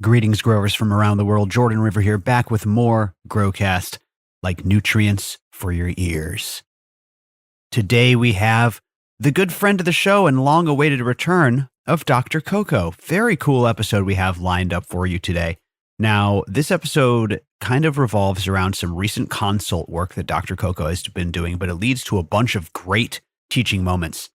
Greetings, growers from around the world. Jordan River here, back with more Growcast, like nutrients for your ears. Today we have the good friend of the show and long-awaited return of Dr. Coco. Very cool episode we have lined up for you today. Now, this episode kind of revolves around some recent consult work that Dr. Coco has been doing, but it leads to a bunch of great teaching moments.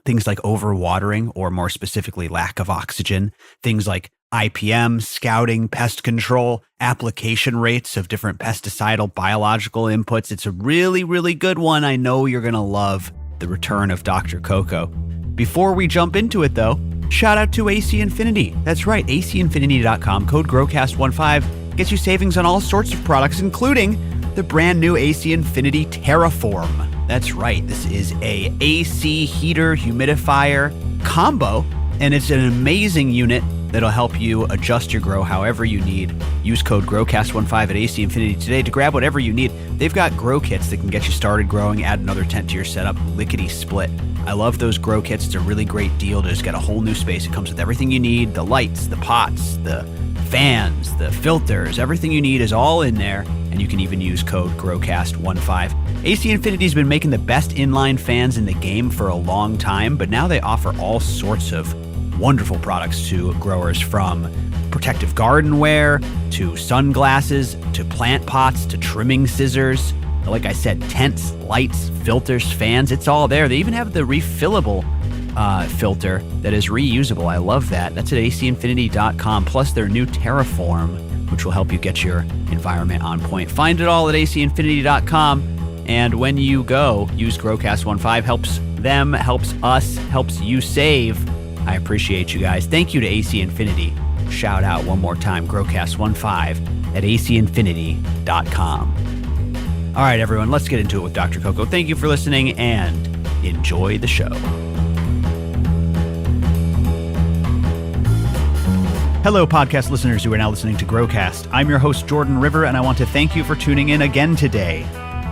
Things like overwatering, or more specifically, lack of oxygen. Things like IPM, scouting, pest control, application rates of different pesticidal biological inputs. It's a really, really good one. I know you're going to love the return of Dr. Coco. Before we jump into it, though, shout out to AC Infinity. That's right, acinfinity.com. Code GROWCAST15 gets you savings on all sorts of products, including the brand new AC Infinity Terraform. That's right, this is a AC heater humidifier combo, and it's an amazing unit that'll help you adjust your grow however you need. Use code GROWCAST15 at AC Infinity today to grab whatever you need. They've got grow kits that can get you started growing, add another tent to your setup, lickety split. I love those grow kits. It's a really great deal to just get a whole new space. It comes with everything you need, the lights, the pots, the fans, the filters, everything you need is all in there, and you can even use code GROWCAST15. AC Infinity's been making the best inline fans in the game for a long time, but now they offer all sorts of wonderful products to growers, from protective gardenware to sunglasses to plant pots to trimming scissors. Like I said, tents, lights, filters, fans, it's all there. They even have the refillable filter that is reusable. I love that. That's at acinfinity.com, plus their new Terraform, which will help you get your environment on point. Find it all at acinfinity.com. And when you go, use GROWCAST15. Helps them, helps us, helps you save. I appreciate you guys. Thank you to AC Infinity. Shout out one more time, GROWCAST15 at acinfinity.com. All right, everyone, let's get into it with Dr. Coco. Thank you for listening and enjoy the show. Hello, podcast listeners who are now listening to Growcast. I'm your host, Jordan River, and I want to thank you for tuning in again today.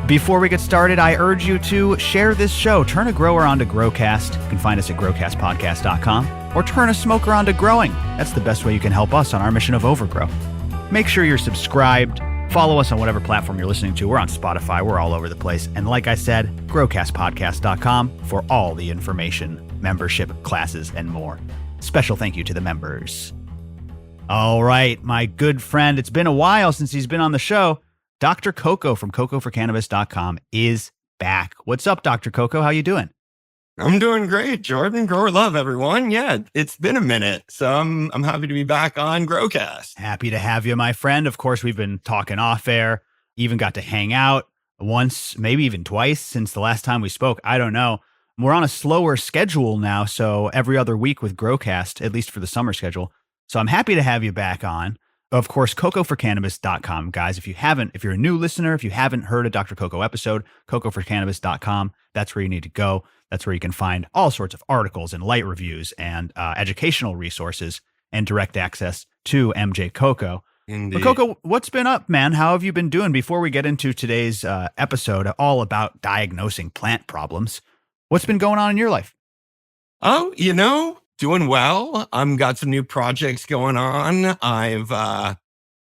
Before we get started, I urge you to share this show. Turn a grower onto Growcast. You can find us at growcastpodcast.com, or turn a smoker onto growing. That's the best way you can help us on our mission of overgrow. Make sure you're subscribed. Follow us on whatever platform you're listening to. We're on Spotify. We're all over the place. And like I said, growcastpodcast.com for all the information, membership, classes, and more. Special thank you to the members. All right, my good friend. It's been a while since he's been on the show. Dr. Coco from cocoforcannabis.com is back. What's up, Dr. Coco? How you doing? I'm doing great, Jordan. Grower love, everyone. Yeah, it's been a minute, so I'm happy to be back on Growcast. Happy to have you, my friend. Of course, we've been talking off air, even got to hang out once, maybe even twice since the last time we spoke. I don't know. We're on a slower schedule now, so every other week with Growcast, at least for the summer schedule. So I'm happy to have you back on. Of course, cocoforcannabis.com, guys. If you're a new listener, if you haven't heard a Dr. Coco episode, cocoforcannabis.com, that's where you need to go. That's where you can find all sorts of articles and light reviews and educational resources and direct access to MJ Coco. Indeed. But Coco, what's been up, man? How have you been doing? Before we get into today's episode, all about diagnosing plant problems, what's been going on in your life? Oh, doing well. Got some new projects going on. I've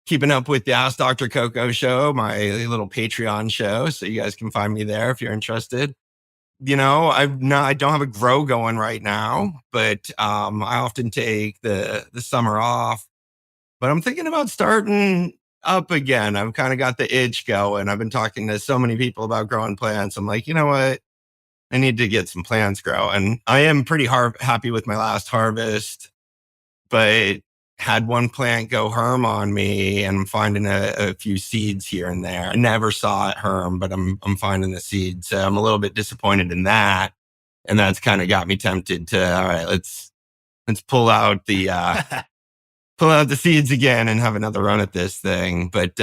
keeping up with the Ask Dr. Coco show, my little Patreon show. So you guys can find me there if you're interested. I don't have a grow going right now, but I often take the summer off. But I'm thinking about starting up again. I've kind of got the itch going. I've been talking to so many people about growing plants. I'm like, you know what? I need to get some plants growing. I am pretty happy with my last harvest, but had one plant go herm on me, and I'm finding a few seeds here and there. I never saw it herm, but I'm finding the seeds. So I'm a little bit disappointed in that. And that's kind of got me tempted to, all right, let's pull out the seeds again and have another run at this thing. But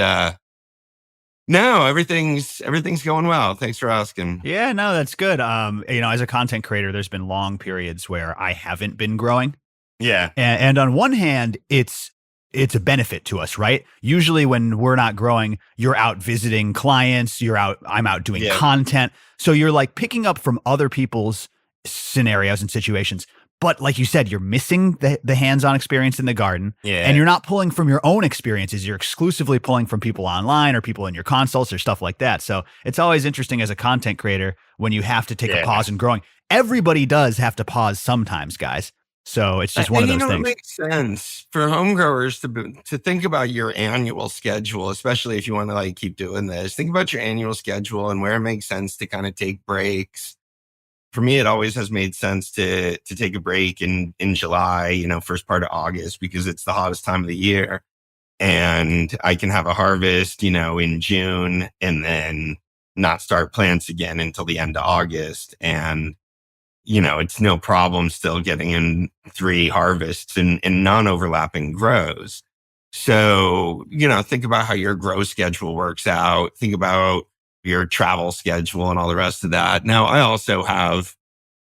no, everything's going well. Thanks for asking. Yeah, no, that's good. As a content creator, there's been long periods where I haven't been growing. Yeah. And on one hand, it's a benefit to us, right? Usually when we're not growing, you're out visiting clients, I'm out doing content. So you're like picking up from other people's scenarios and situations. But like you said, you're missing the hands-on experience in the garden, and Yeah. you're not pulling from your own experiences. You're exclusively pulling from people online or people in your consults or stuff like that. So it's always interesting as a content creator when you have to take a Yeah. pause in growing. Everybody does have to pause sometimes, guys. So it's just one of And those it things. makes sense for home growers to think about your annual schedule, especially if you want to like keep doing this. Think about your annual schedule and where it makes sense to kind of take breaks. For me, it always has made sense to take a break in July, first part of August, because it's the hottest time of the year. And I can have a harvest, in June and then not start plants again until the end of August. And it's no problem still getting in 3 harvests in non-overlapping grows. So, think about how your grow schedule works out. Think about your travel schedule and all the rest of that. Now, I also have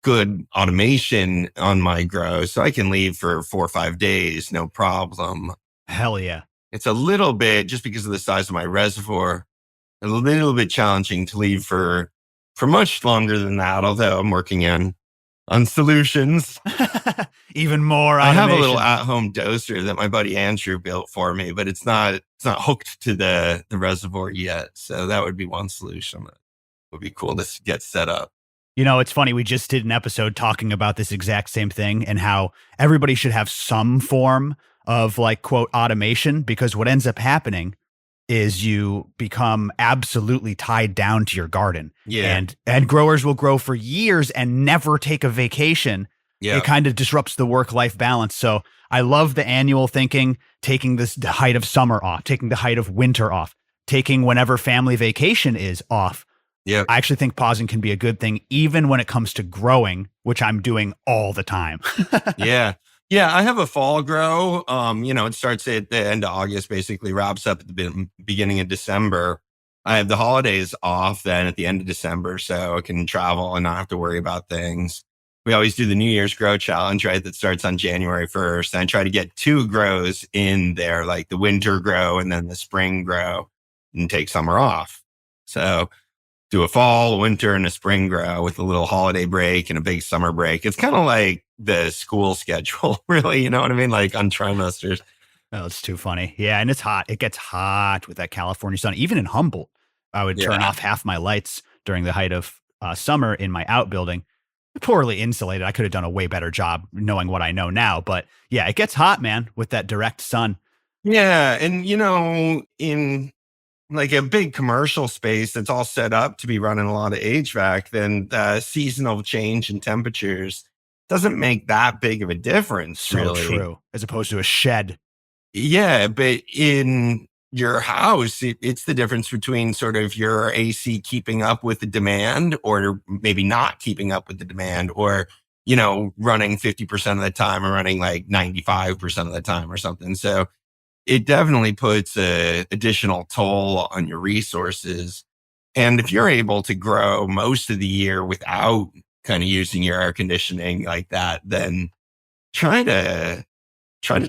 good automation on my grow, so I can leave for 4 or 5 days, no problem. Hell yeah. It's a little bit, just because of the size of my reservoir, a little bit challenging to leave for much longer than that, although I'm working on solutions. Even more I have a automation. little at-home doser that my buddy Andrew built for me, but it's not hooked to the reservoir yet. So that would be one solution that would be cool to get set up. It's funny. We just did an episode talking about this exact same thing and how everybody should have some form of like quote automation, because what ends up happening is you become absolutely tied down to your garden. Yeah. And growers will grow for years and never take a vacation. Yeah. It kind of disrupts the work-life balance. So I love the annual thinking, taking the height of summer off, taking the height of winter off, taking whenever family vacation is off. Yeah. I actually think pausing can be a good thing, even when it comes to growing, which I'm doing all the time. Yeah. Yeah. I have a fall grow. It starts at the end of August, basically wraps up at the beginning of December. I have the holidays off then at the end of December, so I can travel and not have to worry about things. We always do the New Year's Grow Challenge, right? That starts on January 1st. And I try to get 2 grows in there, like the winter grow and then the spring grow, and take summer off. So do a fall, a winter, and a spring grow with a little holiday break and a big summer break. It's kind of like the school schedule, really. You know what I mean? Like on trimesters. Oh, it's too funny. Yeah, and it's hot. It gets hot with that California sun. Even in Humboldt, I would turn off half my lights during the height of summer in my outbuilding. Poorly insulated. I could have done a way better job knowing what I know now. But yeah, it gets hot, man, with that direct sun. Yeah. And, in like a big commercial space that's all set up to be running a lot of HVAC, then the seasonal change in temperatures doesn't make that big of a difference. So really. true. As opposed to a shed. Yeah, but in your house, it's the difference between sort of your AC keeping up with the demand or maybe not keeping up with the demand, or, running 50% of the time or running like 95% of the time or something. So it definitely puts a additional toll on your resources. And if you're able to grow most of the year without kind of using your air conditioning like that, then try to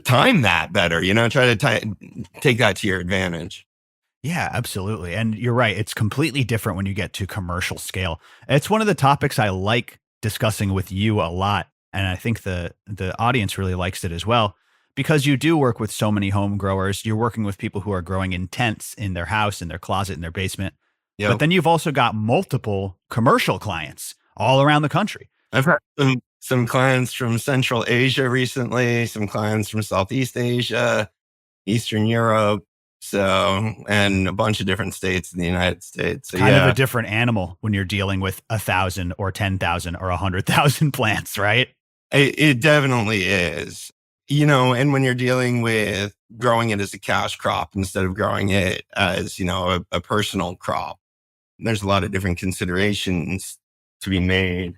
time that better, try to take that to your advantage. Yeah, absolutely. And you're right. It's completely different when you get to commercial scale. It's one of the topics I like discussing with you a lot. And I think the audience really likes it as well, because you do work with so many home growers. You're working with people who are growing in tents in their house, in their closet, in their basement. Yep. But then you've also got multiple commercial clients all around the country. I've had some clients from Central Asia recently, some clients from Southeast Asia, Eastern Europe, and a bunch of different states in the United States. So, kind of a different animal when you're dealing with 1,000 or 10,000 or 100,000 plants, right? It definitely is. And when you're dealing with growing it as a cash crop instead of growing it as, a personal crop, there's a lot of different considerations to be made.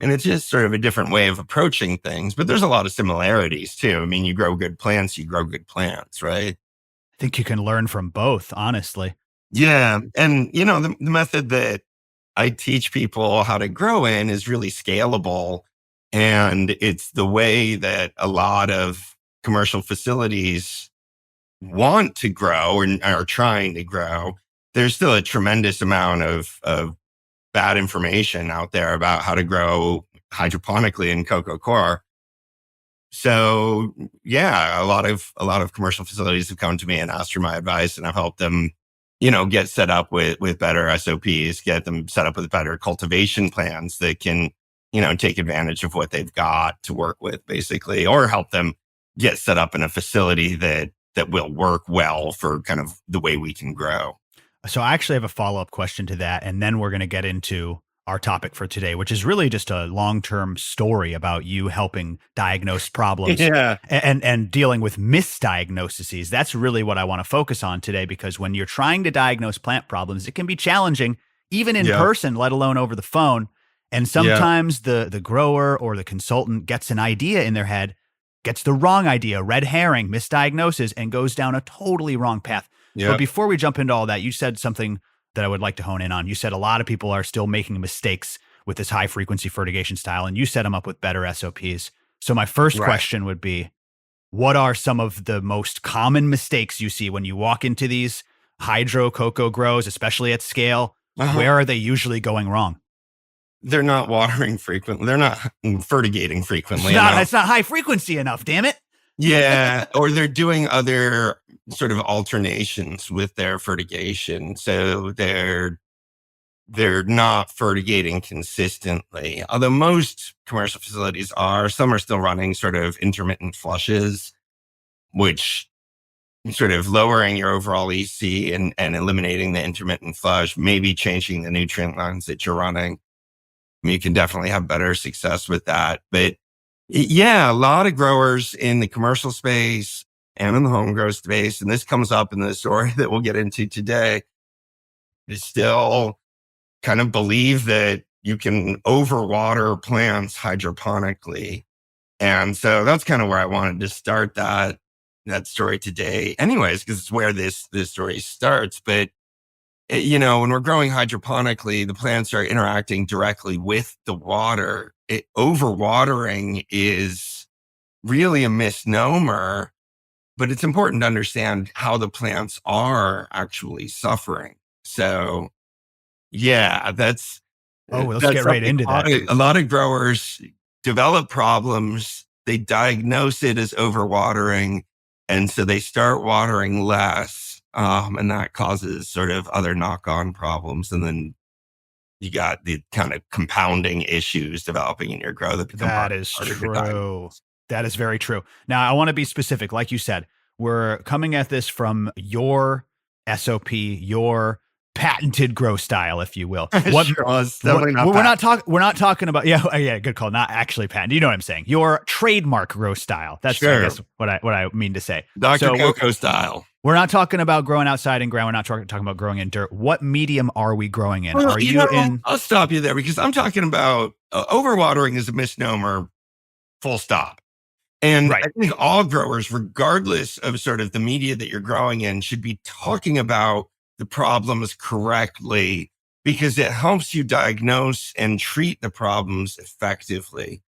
And it's just sort of a different way of approaching things. But there's a lot of similarities too. I mean, you grow good plants, right? I think you can learn from both, honestly. Yeah. And, the method that I teach people how to grow in is really scalable. And it's the way that a lot of commercial facilities want to grow and are trying to grow. There's still a tremendous amount of bad information out there about how to grow hydroponically in Coco Coir. So yeah, a lot of commercial facilities have come to me and asked for my advice, and I've helped them, get set up with better SOPs, get them set up with better cultivation plans that can, take advantage of what they've got to work with, basically, or help them get set up in a facility that will work well for kind of the way we can grow. So I actually have a follow-up question to that, and then we're going to get into our topic for today, which is really just a long-term story about you helping diagnose problems Yeah. and dealing with misdiagnoses. That's really what I want to focus on today, because when you're trying to diagnose plant problems, it can be challenging, even in Yeah. person, let alone over the phone. And Yeah. sometimes the grower or the consultant gets an idea in their head, gets the wrong idea, red herring, misdiagnosis, and goes down a totally wrong path. But Yeah. before we jump into all that, you said something that I would like to hone in on. You said a lot of people are still making mistakes with this high frequency fertigation style, and you set them up with better SOPs. So my first Right. question would be, what are some of the most common mistakes you see when you walk into these hydro cocoa grows, especially at scale? Uh-huh. Where are they usually going wrong? They're not watering frequently. They're not fertigating frequently It's enough. not high frequency enough, damn it. Yeah, or they're doing other sort of alternations with their fertigation. So they're not fertigating consistently. Although most commercial facilities are, some are still running sort of intermittent flushes, which sort of lowering your overall EC and eliminating the intermittent flush, maybe changing the nutrient lines that you're running. You can definitely have better success with that. But yeah, a lot of growers in the commercial space and in the home grow space, and this comes up in the story that we'll get into today, they still kind of believe that you can overwater plants hydroponically. And so that's kind of where I wanted to start that story today. Anyways, because it's where this story starts. But when we're growing hydroponically, the plants are interacting directly with the water. Overwatering is really a misnomer, but it's important to understand how the plants are actually suffering. So, yeah, Oh, let's that's get right something into that. a lot of growers develop problems. They diagnose it as overwatering, and so they start watering less, and that causes sort of other knock-on problems. And then you got the kind of compounding issues developing in your grow that become That is harder to diagnose. true. That is very true. Now, I want to be specific. Like you said, we're coming at this from your SOP, your patented grow style, if you will. Sure, well, it's definitely not We're bad. not talking. We're not talking about. Yeah, good call. Not actually patent. You know what I'm saying? Your trademark grow style. That's I Sure. guess what I mean to say. Dr. So Coco style. we're not talking about growing outside in ground. We're not talking about growing in dirt. What medium are we growing in? Well, Are you in? I'll stop you there because I'm talking about overwatering is a misnomer, full stop. And Right. I think all growers, regardless of sort of the media that you're growing in, should be talking about the problems correctly because it helps you diagnose and treat the problems effectively.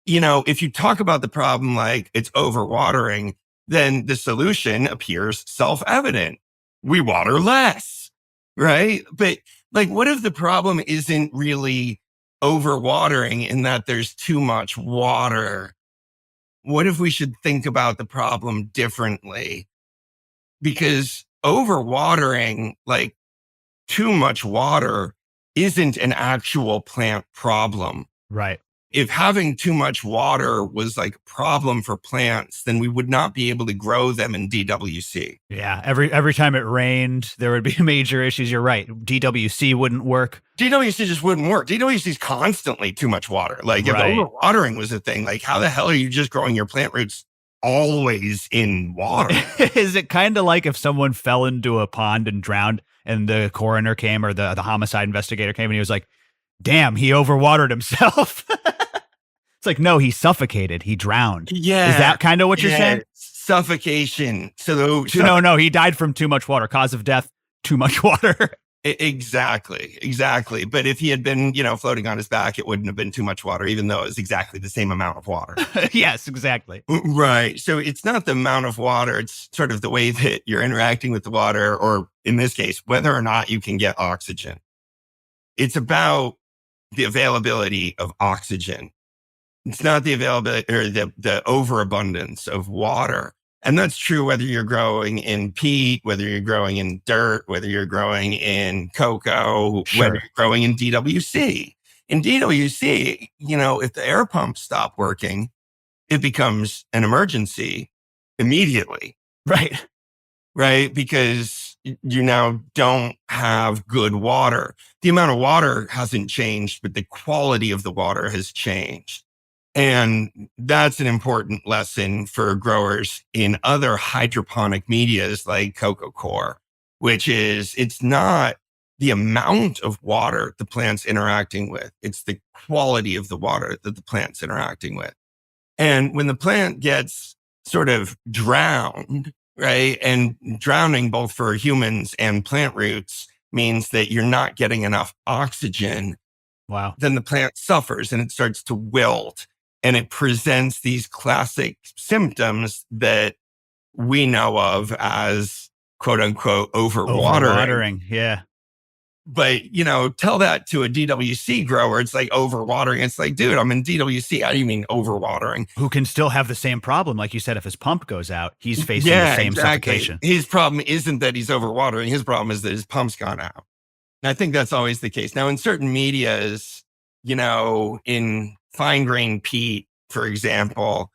If you talk about the problem like it's overwatering, then the solution appears self-evident. We water less, right? But like, what if the problem isn't really overwatering in that there's too much water? What if we should think about the problem differently? Because overwatering, like too much water, isn't an actual plant problem. Right. If having too much water was like a problem for plants, then we would not be able to grow them in DWC. Yeah, every time it rained, there would be major issues. You're right. DWC wouldn't work. DWC just wouldn't work. DWC is constantly too much water. Like if Right. overwatering was a thing, like how the hell are you just growing your plant roots always in water? Is it kind of like if someone fell into a pond and drowned and the coroner came or the homicide investigator came and he was like, damn, he overwatered himself? It's like, no, he suffocated. He drowned. Yeah. Is that kind of what you're saying? Suffocation. No, he died from too much water. Cause of death, too much water. Exactly. But if he had been, floating on his back, it wouldn't have been too much water, even though it was exactly the same amount of water. Yes, exactly. Right. So it's not the amount of water. It's sort of the way that you're interacting with the water, or in this case, whether or not you can get oxygen. It's about the availability of oxygen. It's not the availability or the overabundance of water. And that's true whether you're growing in peat, whether you're growing in dirt, whether you're growing in cocoa, whether Sure. you're growing in DWC. In DWC, if the air pumps stop working, it becomes an emergency immediately, Right. right? Because you now don't have good water. The amount of water hasn't changed, but the quality of the water has changed. And that's an important lesson for growers in other hydroponic medias like Coco Core, which is it's not the amount of water the plant's interacting with. It's the quality of the water that the plant's interacting with. And when the plant gets sort of drowned, right? And drowning both for humans and plant roots means that you're not getting enough oxygen. Wow. Then the plant suffers and it starts to wilt and it presents these classic symptoms that we know of as quote unquote overwatering. Yeah. But, tell that to a DWC grower. It's like overwatering. It's like, dude, I'm in DWC. How do you mean overwatering? Who can still have the same problem. Like you said, if his pump goes out, he's facing the Yeah, same exactly. suffocation. His problem isn't that he's overwatering. His problem is that his pump's gone out. And I think that's always the case. Now, in certain medias, in fine grained peat, for example,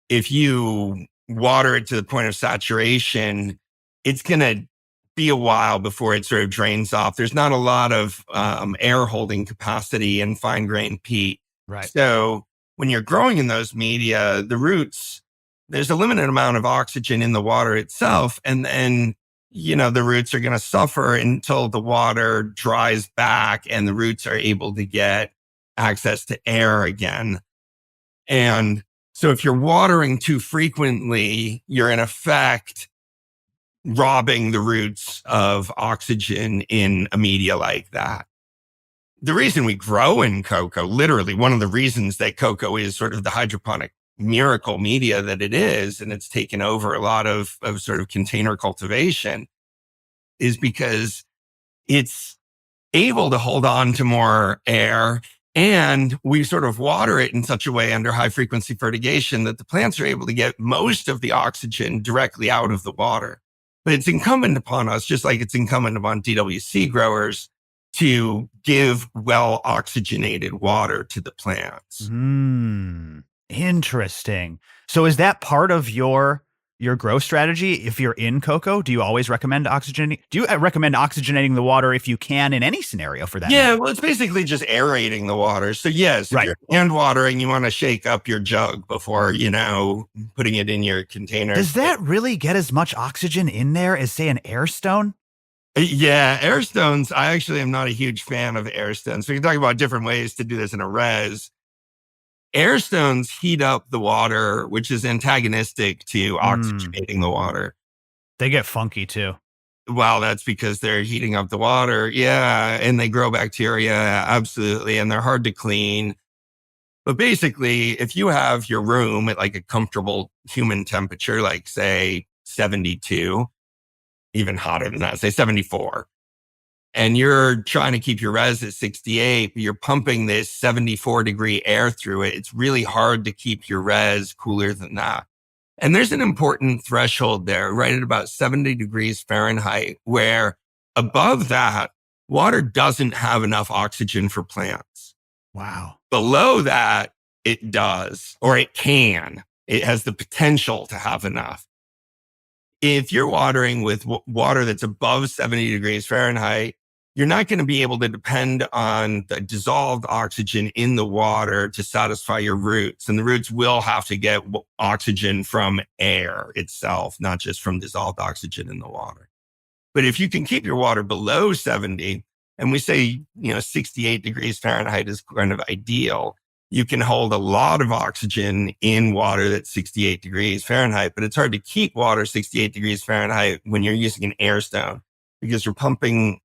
if you water it to the point of saturation, it's going to be a while before it sort of drains off. There's not a lot of air holding capacity in fine grained peat. Right. So when you're growing in those media, the roots, there's a limited amount of oxygen in the water itself. And then, the roots are going to suffer until the water dries back and the roots are able to get access to air again. And so if you're watering too frequently, you're in effect robbing the roots of oxygen in a media like that. The reason we grow in cocoa, literally one of the reasons that cocoa is sort of the hydroponic miracle media that it is, and it's taken over a lot of sort of container cultivation, is because it's able to hold on to more air. And we sort of water it in such a way under high frequency fertigation that the plants are able to get most of the oxygen directly out of the water. But it's incumbent upon us, just like it's incumbent upon DWC growers, to give well oxygenated water to the plants. Interesting. So is that part of your grow strategy? If you're in cocoa, do you always recommend oxygenating? Do you recommend oxygenating the water if you can in any scenario for that? Yeah, well, it's basically just aerating the water. So yes, if you're hand watering, you want to shake up your jug before, putting it in your container. Does that really get as much oxygen in there as, say, an air stone? Yeah, air stones. I actually am not a huge fan of air stones. We can talk about different ways to do this in a res. Air stones heat up the water, which is antagonistic to oxygenating the water. They get funky too. Well, that's because they're heating up the water. Yeah. And they grow bacteria. Absolutely. And they're hard to clean. But basically, if you have your room at like a comfortable human temperature, like say 72, even hotter than that, say 74, and you're trying to keep your res at 68, but you're pumping this 74-degree air through it, it's really hard to keep your res cooler than that. And there's an important threshold there, right at about 70 degrees Fahrenheit, where above that, water doesn't have enough oxygen for plants. Wow. Below that, it does, or it can. It has the potential to have enough. If you're watering with water that's above 70 degrees Fahrenheit, you're not going to be able to depend on the dissolved oxygen in the water to satisfy your roots. And the roots will have to get oxygen from air itself, not just from dissolved oxygen in the water. But if you can keep your water below 70, and we say, 68 degrees Fahrenheit is kind of ideal, you can hold a lot of oxygen in water that's 68 degrees Fahrenheit, but it's hard to keep water 68 degrees Fahrenheit when you're using an air stone because you're pumping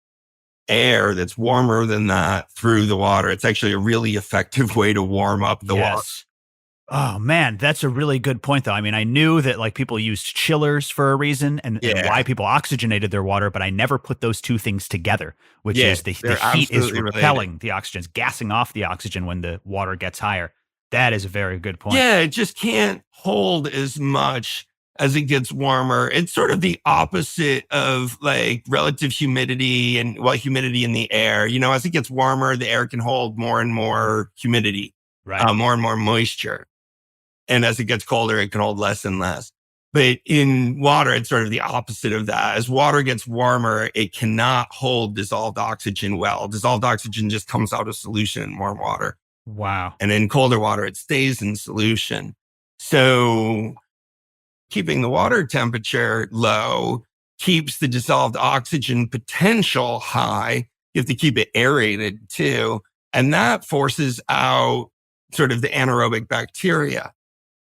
air that's warmer than that through the water. It's actually a really effective way to warm up the water. Oh man, that's a really good point though. I mean, I knew that like people used chillers for a reason and why people oxygenated their water, but I never put those two things together, which is the heat is repelling the oxygen, it's gassing off the oxygen when the water gets higher. That is a very good point. Yeah, it just can't hold as much as it gets warmer. It's sort of the opposite of like relative humidity and humidity in the air. As it gets warmer, the air can hold more and more humidity, Right. more and more moisture. And as it gets colder, it can hold less and less. But in water, it's sort of the opposite of that. As water gets warmer, it cannot hold dissolved oxygen well. Dissolved oxygen just comes out of solution in warm water. Wow. And in colder water, it stays in solution. So keeping the water temperature low keeps the dissolved oxygen potential high. You have to keep it aerated too. And that forces out sort of the anaerobic bacteria.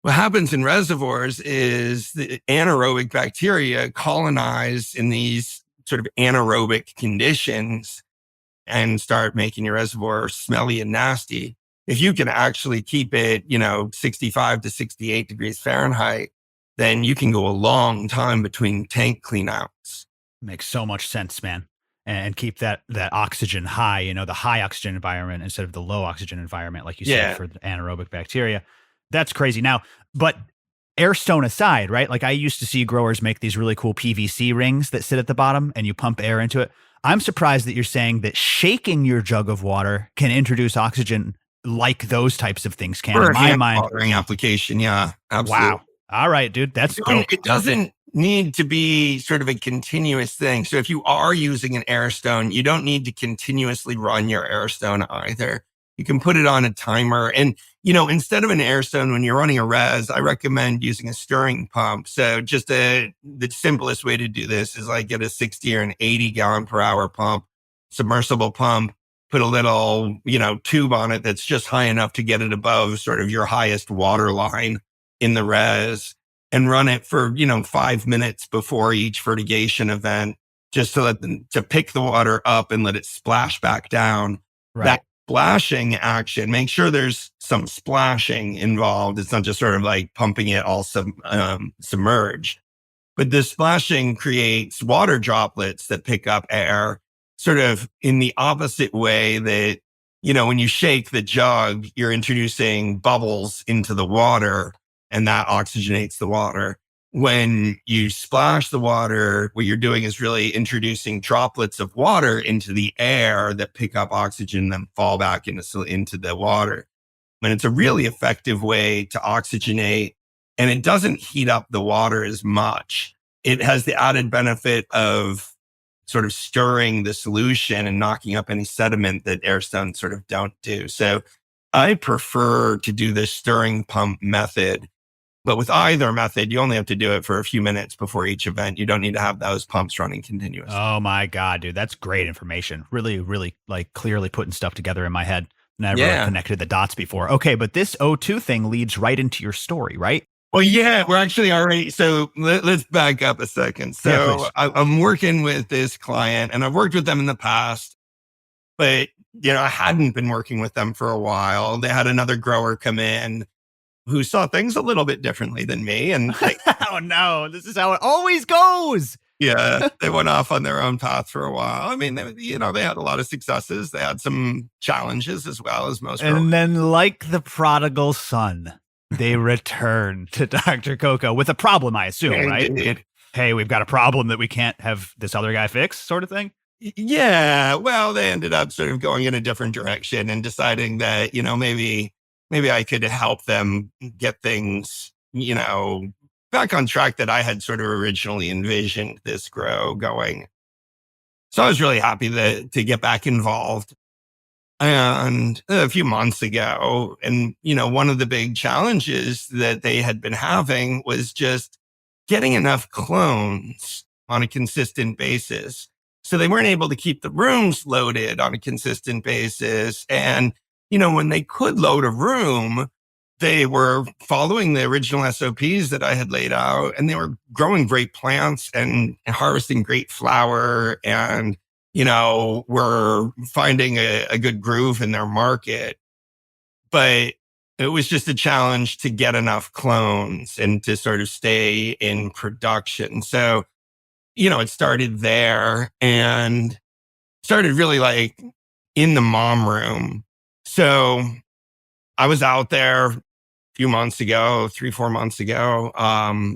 What happens in reservoirs is the anaerobic bacteria colonize in these sort of anaerobic conditions and start making your reservoir smelly and nasty. If you can actually keep it, 65 to 68 degrees Fahrenheit, then you can go a long time between tank cleanouts. Makes so much sense, man. And keep that oxygen high, the high oxygen environment instead of the low oxygen environment, like you said, Yeah. for the anaerobic bacteria. That's crazy. Now, but airstone aside, right? Like I used to see growers make these really cool PVC rings that sit at the bottom and you pump air into it. I'm surprised that you're saying that shaking your jug of water can introduce oxygen like those types of things can. For In a my hand mind, watering application. Yeah, absolutely. wow. All right, dude. That's dope. It doesn't need to be sort of a continuous thing. So if you are using an air stone, you don't need to continuously run your air stone either. You can put it on a timer. And, instead of an air stone, when you're running a res, I recommend using a stirring pump. So just the simplest way to do this is like get a 60 or an 80 gallon per hour pump, submersible pump, put a little, tube on it that's just high enough to get it above sort of your highest water line in the res, and run it for, 5 minutes before each fertigation event, just to pick the water up and let it splash back down. Right. That splashing action, make sure there's some splashing involved. It's not just sort of like pumping it all submerged, but the splashing creates water droplets that pick up air sort of in the opposite way that, when you shake the jug, you're introducing bubbles into the water and that oxygenates the water. When you splash the water, what you're doing is really introducing droplets of water into the air that pick up oxygen, then fall back into the water. And it's a really effective way to oxygenate, and it doesn't heat up the water as much. It has the added benefit of sort of stirring the solution and knocking up any sediment that air stones sort of don't do. So I prefer to do this stirring pump method. But with either method, you only have to do it for a few minutes before each event. You don't need to have those pumps running continuously. Oh my God, dude. That's great information. Really, really like clearly putting stuff together in my head. Never really connected the dots before. Okay, but this O2 thing leads right into your story, right? Well, yeah, we're actually already. So let's back up a second. So I'm working with this client, and I've worked with them in the past, but I hadn't been working with them for a while. They had another grower come in who saw things a little bit differently than me. And oh no, this is how it always goes. Yeah, they went off on their own path for a while. I mean, they had a lot of successes. They had some challenges as well as most. And then like the prodigal son, they return to Dr. Coco with a problem, I assume, right? Hey, we've got a problem that we can't have this other guy fix, sort of thing. Yeah, well, they ended up sort of going in a different direction and deciding that, maybe I could help them get things, back on track that I had sort of originally envisioned this grow going. So I was really happy to get back involved. And a few months ago, and, one of the big challenges that they had been having was just getting enough clones on a consistent basis. So they weren't able to keep the rooms loaded on a consistent basis. And when they could load a room, they were following the original SOPs that I had laid out, and they were growing great plants and harvesting great flower, and, were finding a good groove in their market. But it was just a challenge to get enough clones and to sort of stay in production. So, it started there and started really like in the mom room. So I was out there a few months ago, 3-4 months ago,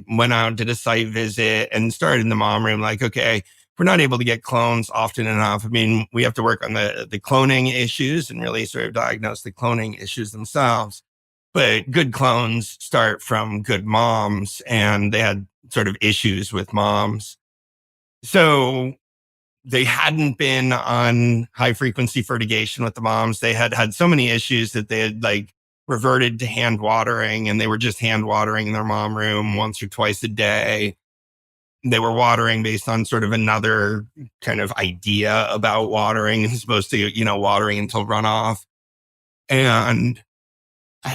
went out, did a site visit and started in the mom room. Like, okay, we're not able to get clones often enough. I mean, we have to work on the cloning issues and really sort of diagnose the cloning issues themselves. But good clones start from good moms, and they had sort of issues with moms. So they hadn't been on high frequency fertigation with the moms. They had so many issues that they had like reverted to hand watering, and they were just hand watering in their mom room once or twice a day. They were watering based on sort of another kind of idea about watering, as opposed to, watering until runoff. And,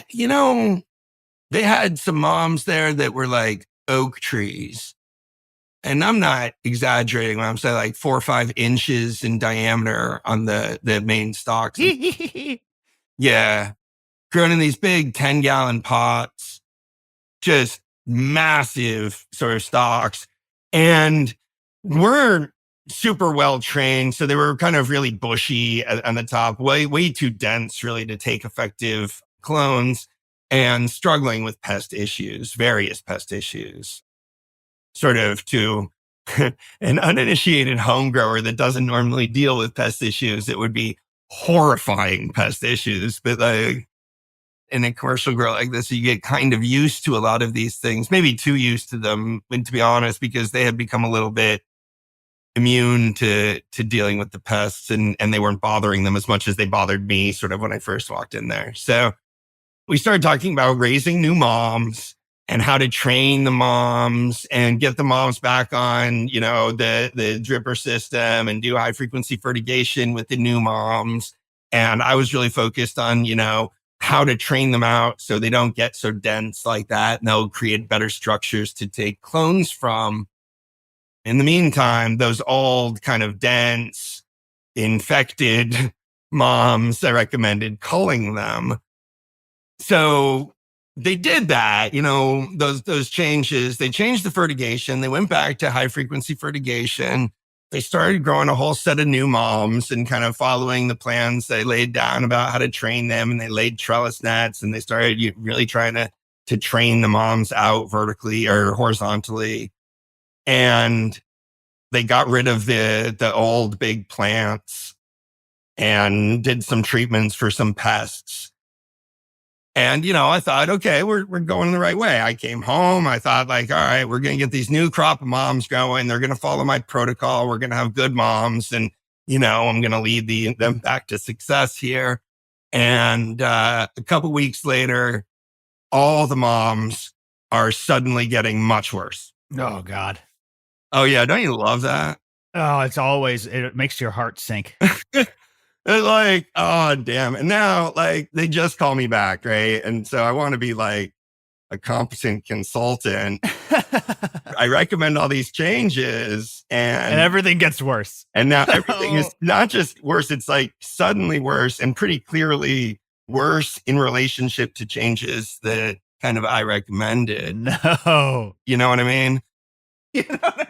they had some moms there that were like oak trees. And I'm not exaggerating when I'm saying like 4 or 5 inches in diameter on the main stalks. Yeah. Grown in these big 10-gallon pots, just massive sort of stalks, and weren't super well trained. So they were kind of really bushy on the top, way too dense really to take effective clones, and struggling with various pest issues. Sort of to an uninitiated home grower that doesn't normally deal with pest issues, it would be horrifying pest issues. But like in a commercial grow like this, you get kind of used to a lot of these things, maybe too used to them, and to be honest, because they had become a little bit immune to dealing with the pests, and they weren't bothering them as much as they bothered me sort of when I first walked in there. So we started talking about raising new moms and how to train the moms and get the moms back on, the dripper system and do high frequency fertigation with the new moms. And I was really focused on, how to train them out so they don't get so dense like that, and they'll create better structures to take clones from. In the meantime, those old kind of dense, infected moms, I recommended culling them. So they did that, those changes. They changed the fertigation. They went back to high frequency fertigation. They started growing a whole set of new moms and kind of following the plans they laid down about how to train them. And they laid trellis nets, and they started really trying to train the moms out vertically or horizontally. And they got rid of the old big plants and did some treatments for some pests. And, I thought, okay, we're going the right way. I came home. I thought like, all right, we're going to get these new crop of moms going. They're going to follow my protocol. We're going to have good moms. And, I'm going to lead them back to success here. And a couple weeks later, all the moms are suddenly getting much worse. Oh, God. Oh, yeah. Don't you love that? Oh, it makes your heart sink. It's like, oh, damn. And now, like, they just call me back, right? And so I want to be like a competent consultant. I recommend all these changes, and everything gets worse. And now everything is not just worse, it's like suddenly worse, and pretty clearly worse in relationship to changes that kind of I recommended. No. You know what I mean? You know what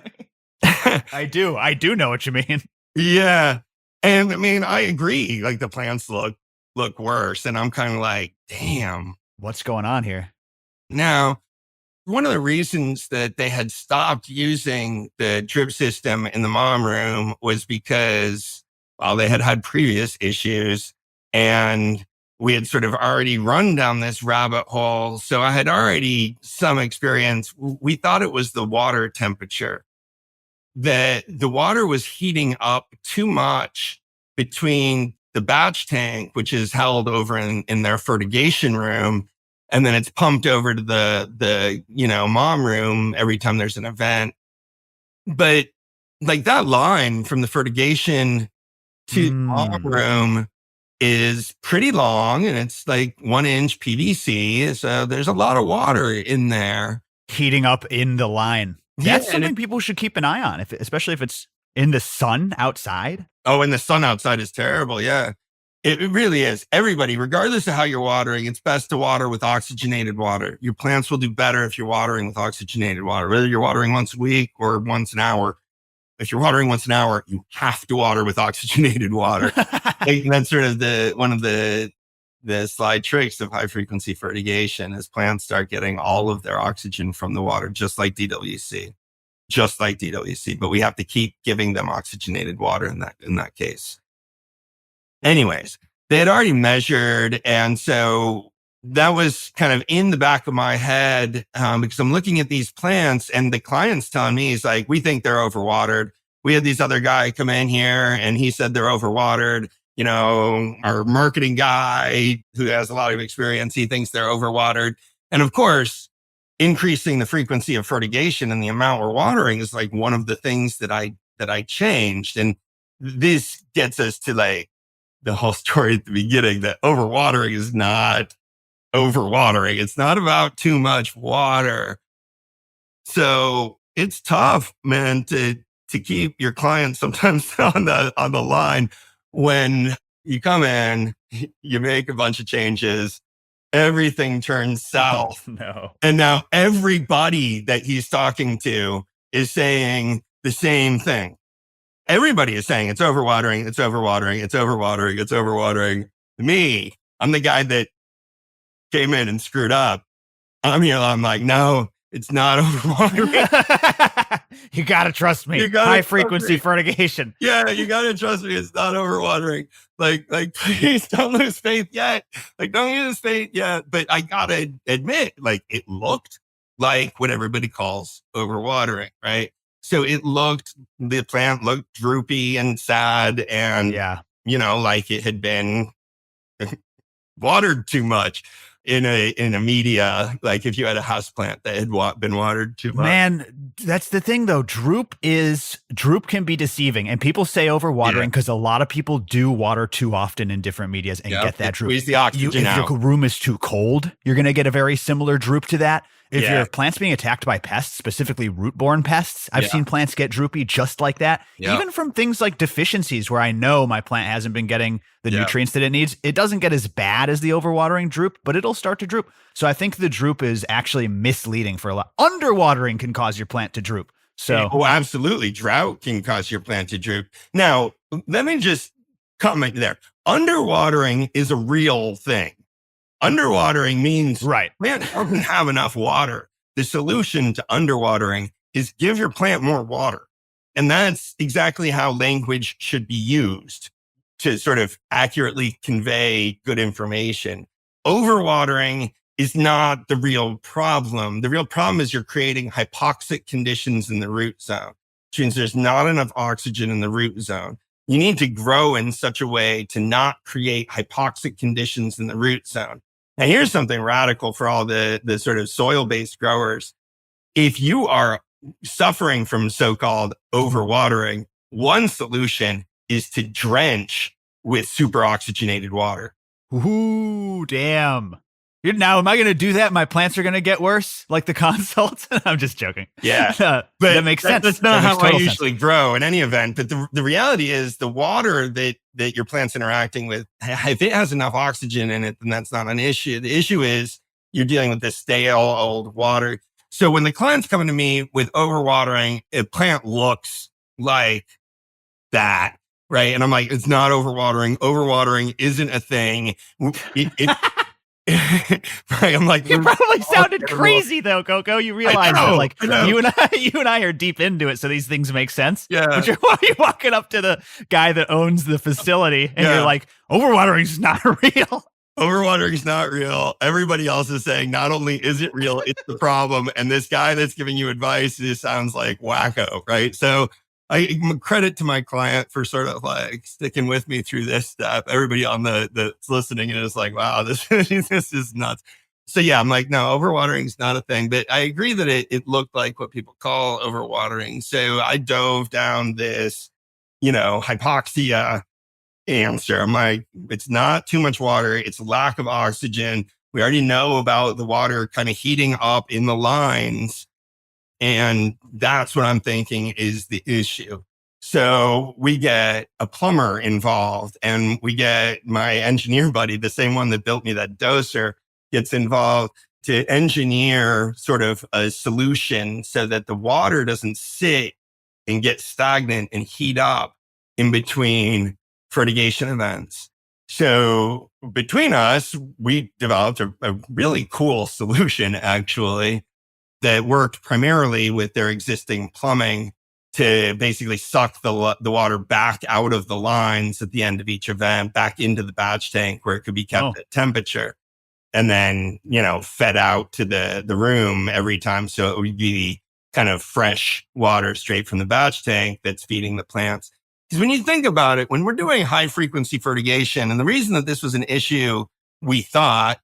I mean? I do know what you mean. Yeah. And I mean, I agree. Like the plants look worse. And I'm kind of like, damn. What's going on here? Now, one of the reasons that they had stopped using the drip system in the mom room was because, well, they had previous issues, and we had sort of already run down this rabbit hole. So I had already some experience. We thought it was the water temperature. That the water was heating up too much between the batch tank, which is held over in their fertigation room, and then it's pumped over to the mom room every time there's an event. But like that line from the fertigation to the mom room is pretty long, and it's like 1-inch PVC. So there's a lot of water in there. Heating up in the line. That's something people should keep an eye on, especially if it's in the sun outside. Oh, and the sun outside is terrible. Yeah, it really is. Everybody, regardless of how you're watering, it's best to water with oxygenated water. Your plants will do better if you're watering with oxygenated water, whether you're watering once a week or once an hour. If you're watering once an hour, you have to water with oxygenated water. That's sort of one of the the slide tricks of high frequency fertigation as plants start getting all of their oxygen from the water, just like DWC, but we have to keep giving them oxygenated water in that case. Anyways, they had already measured. And so that was kind of in the back of my head, because I'm looking at these plants and the client's telling me, he's like, we think they're overwatered. We had this other guy come in here and he said they're overwatered. You know, our marketing guy who has a lot of experience, he thinks they're overwatered. And of course, increasing the frequency of fertigation and the amount we're watering is like one of the things that I changed. And this gets us to like the whole story at the beginning, that overwatering is not overwatering. It's not about too much water. So it's tough, man, to keep your clients sometimes on the line when you come in, you make a bunch of changes, everything turns south. Oh, no. And now everybody that he's talking to is saying the same thing. Everybody is saying it's overwatering, it's overwatering, it's overwatering, it's overwatering. Me, I'm the guy that came in and screwed up. I'm like, no, it's not overwatering. You got to trust me. High frequency fertigation. Yeah, you got to trust me. It's not overwatering. Like, please don't lose faith yet. Like, don't lose faith yet. But I got to admit, like, it looked like what everybody calls overwatering, right? So the plant looked droopy and sad and, you know, like it had been watered too much in a media, like if you had a house plant that had been watered too much. Man, that's the thing though. Droop can be deceiving, and people say overwatering because a lot of people do water too often in different medias and get that droop. Squeeze the oxygen out. If your room is too cold, you're going to get a very similar droop to that. If your plant's being attacked by pests, specifically root-borne pests, I've seen plants get droopy just like that. Even from things like deficiencies where I know my plant hasn't been getting the nutrients that it needs, it doesn't get as bad as the overwatering droop, but it'll start to droop. So I think the droop is actually misleading for a lot. Underwatering can cause your plant to droop. So, absolutely. Drought can cause your plant to droop. Now, let me just comment there. Underwatering is a real thing. Underwatering means plant doesn't have enough water. The solution to underwatering is give your plant more water. And that's exactly how language should be used to sort of accurately convey good information. Overwatering is not the real problem. The real problem is you're creating hypoxic conditions in the root zone, which means there's not enough oxygen in the root zone. You need to grow in such a way to not create hypoxic conditions in the root zone. Now, here's something radical for all the sort of soil-based growers. If you are suffering from so-called overwatering, one solution is to drench with super oxygenated water. Ooh, damn. Now, am I going to do that? My plants are going to get worse, like the consults? I'm just joking. Yeah. But that makes sense. That's not how I usually grow in any event. But the reality is the water that your plant's interacting with, if it has enough oxygen in it, then that's not an issue. The issue is you're dealing with this stale old water. So when the client's coming to me with overwatering, a plant looks like that, right? And I'm like, it's not overwatering. Overwatering isn't a thing. Right, I'm like, you probably sounded crazy though, Coco. You realize that, like, you and I are deep into it, so these things make sense. Yeah. But you're walking up to the guy that owns the facility, and you're like, "Overwatering's not real." Overwatering is not real. Everybody else is saying not only is it real, it's the problem. And this guy that's giving you advice, this sounds like wacko, right? So I credit to my client for sort of like sticking with me through this step. Everybody on that's listening and is like, wow, this is nuts. So yeah, I'm like, no, overwatering is not a thing, but I agree that it looked like what people call overwatering. So I dove down this, hypoxia answer. I'm like, it's not too much water. It's lack of oxygen. We already know about the water kind of heating up in the lines. And that's what I'm thinking is the issue. So we get a plumber involved and we get my engineer buddy, the same one that built me that doser, gets involved to engineer sort of a solution so that the water doesn't sit and get stagnant and heat up in between fertigation events. So between us, we developed a really cool solution, actually, that worked primarily with their existing plumbing to basically suck the water back out of the lines at the end of each event, back into the batch tank where it could be kept at temperature. And then, fed out to the room every time. So it would be kind of fresh water straight from the batch tank that's feeding the plants. Because when you think about it, when we're doing high frequency fertigation, and the reason that this was an issue, we thought,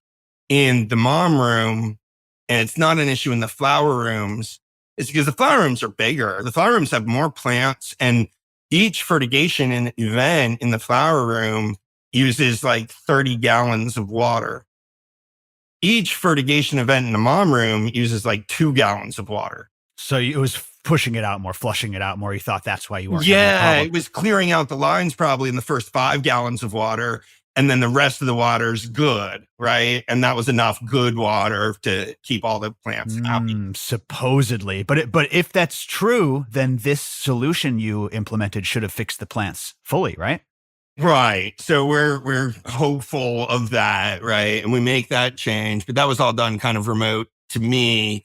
in the mom room, and it's not an issue in the flower rooms, is because the flower rooms are bigger. The flower rooms have more plants, and each fertigation event in the flower room uses like 30 gallons of water. Each fertigation event in the mom room uses like 2 gallons of water. So it was pushing it out more, flushing it out more. You thought that's why you weren't. Yeah, it was clearing out the lines probably in the first 5 gallons of water. And then the rest of the water's good, right? And that was enough good water to keep all the plants happy. Supposedly. But if that's true, then this solution you implemented should have fixed the plants fully, right? Right. So we're hopeful of that, right? And we make that change, but that was all done kind of remote to me,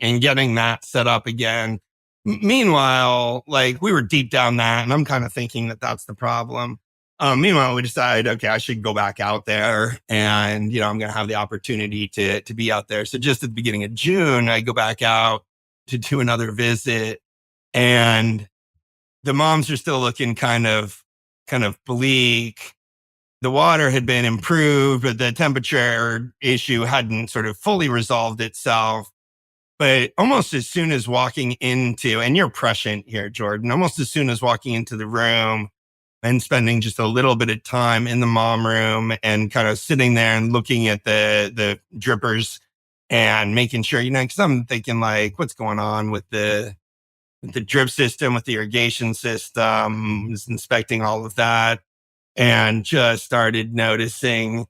and getting that set up again. Meanwhile, like, we were deep down that, and I'm kind of thinking that that's the problem. Meanwhile, we decided, okay, I should go back out there, and, I'm going to have the opportunity to be out there. So just at the beginning of June, I go back out to do another visit, and the moms are still looking kind of bleak. The water had been improved, but the temperature issue hadn't sort of fully resolved itself. But almost as soon as walking into, and you're prescient here, Jordan, almost as soon as walking into the room and spending just a little bit of time in the mom room and kind of sitting there and looking at the drippers and making sure, because I'm thinking, like, what's going on with the drip system, with the irrigation system, was inspecting all of that, and just started noticing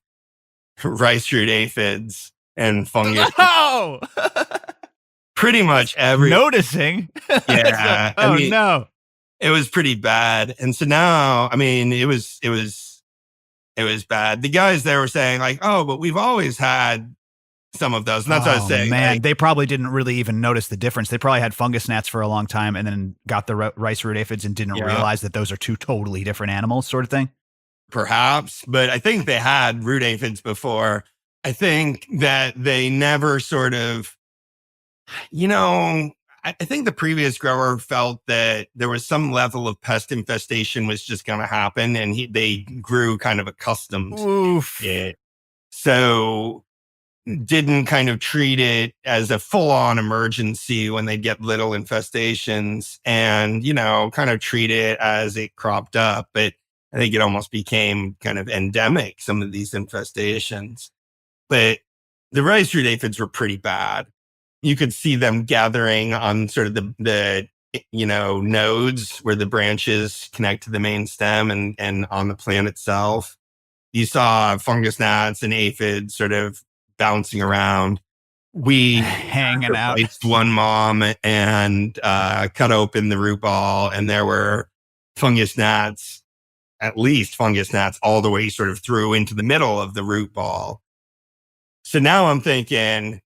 rice root aphids and fungus. Oh! Pretty much every noticing. Yeah. No. It was pretty bad. And so now, it was bad. The guys there were saying, like, oh, but we've always had some of those. And that's what I was saying. Man, like, they probably didn't really even notice the difference. They probably had fungus gnats for a long time and then got the rice root aphids and didn't realize that those are two totally different animals, sort of thing. Perhaps, but I think they had root aphids before. I think that they never sort of, I think the previous grower felt that there was some level of pest infestation was just going to happen, and they grew kind of accustomed. Oof. Yeah. So didn't kind of treat it as a full-on emergency when they get little infestations, and, kind of treat it as it cropped up. But I think it almost became kind of endemic, some of these infestations. But the rice root aphids were pretty bad. You could see them gathering on sort of the nodes where the branches connect to the main stem and on the plant itself. You saw fungus gnats and aphids sort of bouncing around. We hanging out. One mom and cut open the root ball, and there were fungus gnats, at least fungus gnats, all the way sort of through into the middle of the root ball. So now I'm thinking,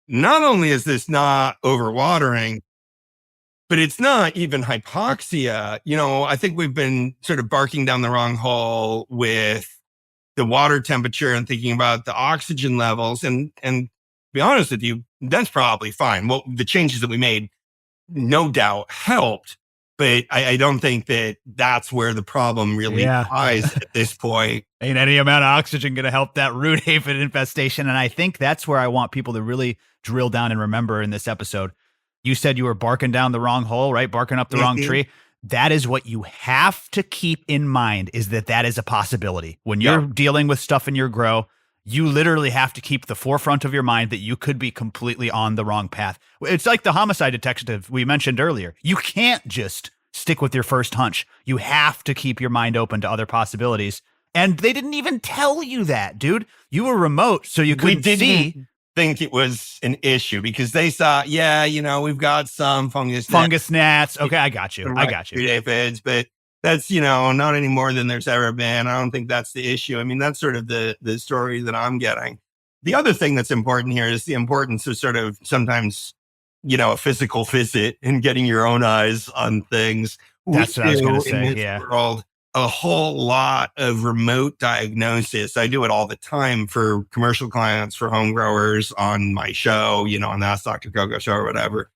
not only is this not overwatering, but it's not even hypoxia. I think we've been sort of barking down the wrong hole with the water temperature and thinking about the oxygen levels. And to be honest with you, that's probably fine. Well, the changes that we made, no doubt, helped. But I don't think that that's where the problem really lies at this point. Ain't any amount of oxygen going to help that root aphid infestation. And I think that's where I want people to really drill down and remember in this episode. You said you were barking down the wrong hole, right? Barking up the wrong tree. That is what you have to keep in mind, is that is a possibility. When you're dealing with stuff in your grow, you literally have to keep the forefront of your mind that you could be completely on the wrong path. It's like the homicide detective we mentioned earlier. You can't just stick with your first hunch. You have to keep your mind open to other possibilities. And they didn't even tell you that, dude. You were remote, so you couldn't see. Think it was an issue because they saw, we've got some fungus gnats. Okay, I got you. Aphids, but that's, not any more than there's ever been. I don't think that's the issue. I mean, that's sort of the story that I'm getting. The other thing that's important here is the importance of sort of sometimes, a physical visit and getting your own eyes on things. That's what I was going to In say. this Yeah. world, a whole lot of remote diagnosis. I do it all the time for commercial clients, for home growers on my show, on the Ask Dr. Coco show or whatever.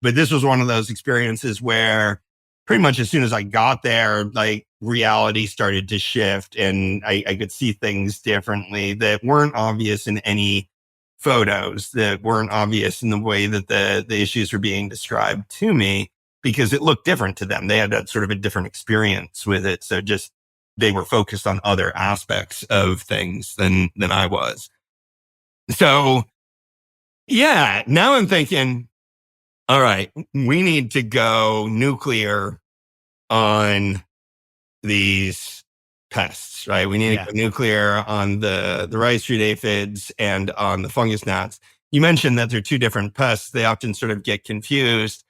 But this was one of those experiences where pretty much as soon as I got there, like reality started to shift and I could see things differently that weren't obvious in any photos, that weren't obvious in the way that the issues were being described to me, because it looked different to them. They had a sort of a different experience with it. So just they were focused on other aspects of things than I was. So yeah, now I'm thinking, all right, we need to go nuclear on these pests, right? We need to go nuclear on the rice root aphids and on the fungus gnats. You mentioned that they're two different pests. They often sort of get confused.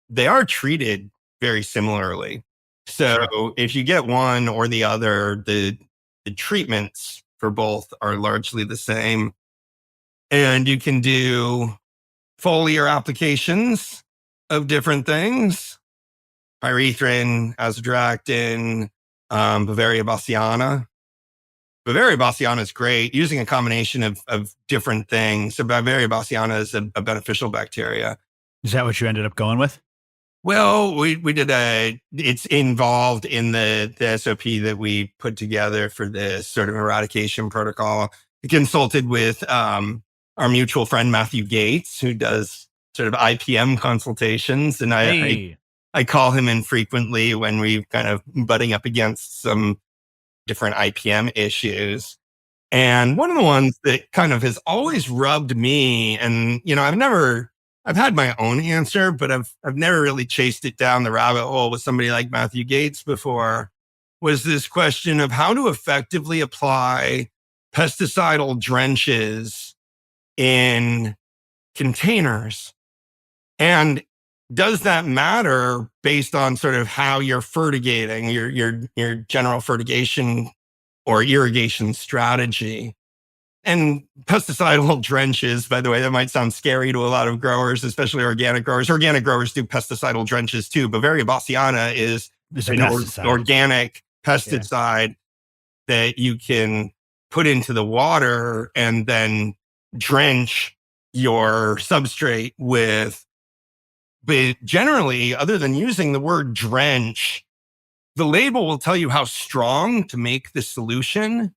They are treated very similarly. So if you get one or the other, the treatments for both are largely the same. And you can do foliar applications of different things. Pyrethrin, azadirachtin, Bavaria bassiana. Bavaria bassiana is great, using a combination of different things. So Bavaria bassiana is a beneficial bacteria. Is that what you ended up going with? Well, we did it's involved in the SOP that we put together for this sort of eradication protocol. We consulted with our mutual friend, Matthew Gates, who does sort of IPM consultations. And I call him in frequently when we're kind of butting up against some different IPM issues. And one of the ones that kind of has always rubbed me, and, I've had my own answer, but I've never really chased it down the rabbit hole with somebody like Matthew Gates before, was this question of how to effectively apply pesticidal drenches in containers. And does that matter based on sort of how you're fertigating, your general fertigation or irrigation strategy? And pesticidal drenches, by the way, that might sound scary to a lot of growers, especially organic growers. Organic growers do pesticidal drenches too. Bavaria bassiana is an organic pesticide that you can put into the water and then drench your substrate with. But generally, other than using the word drench, the label will tell you how strong to make the solution,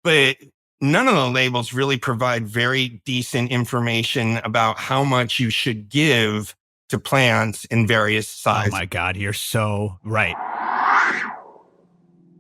but none of the labels really provide very decent information about how much you should give to plants in various sizes. Oh my God, you're so right.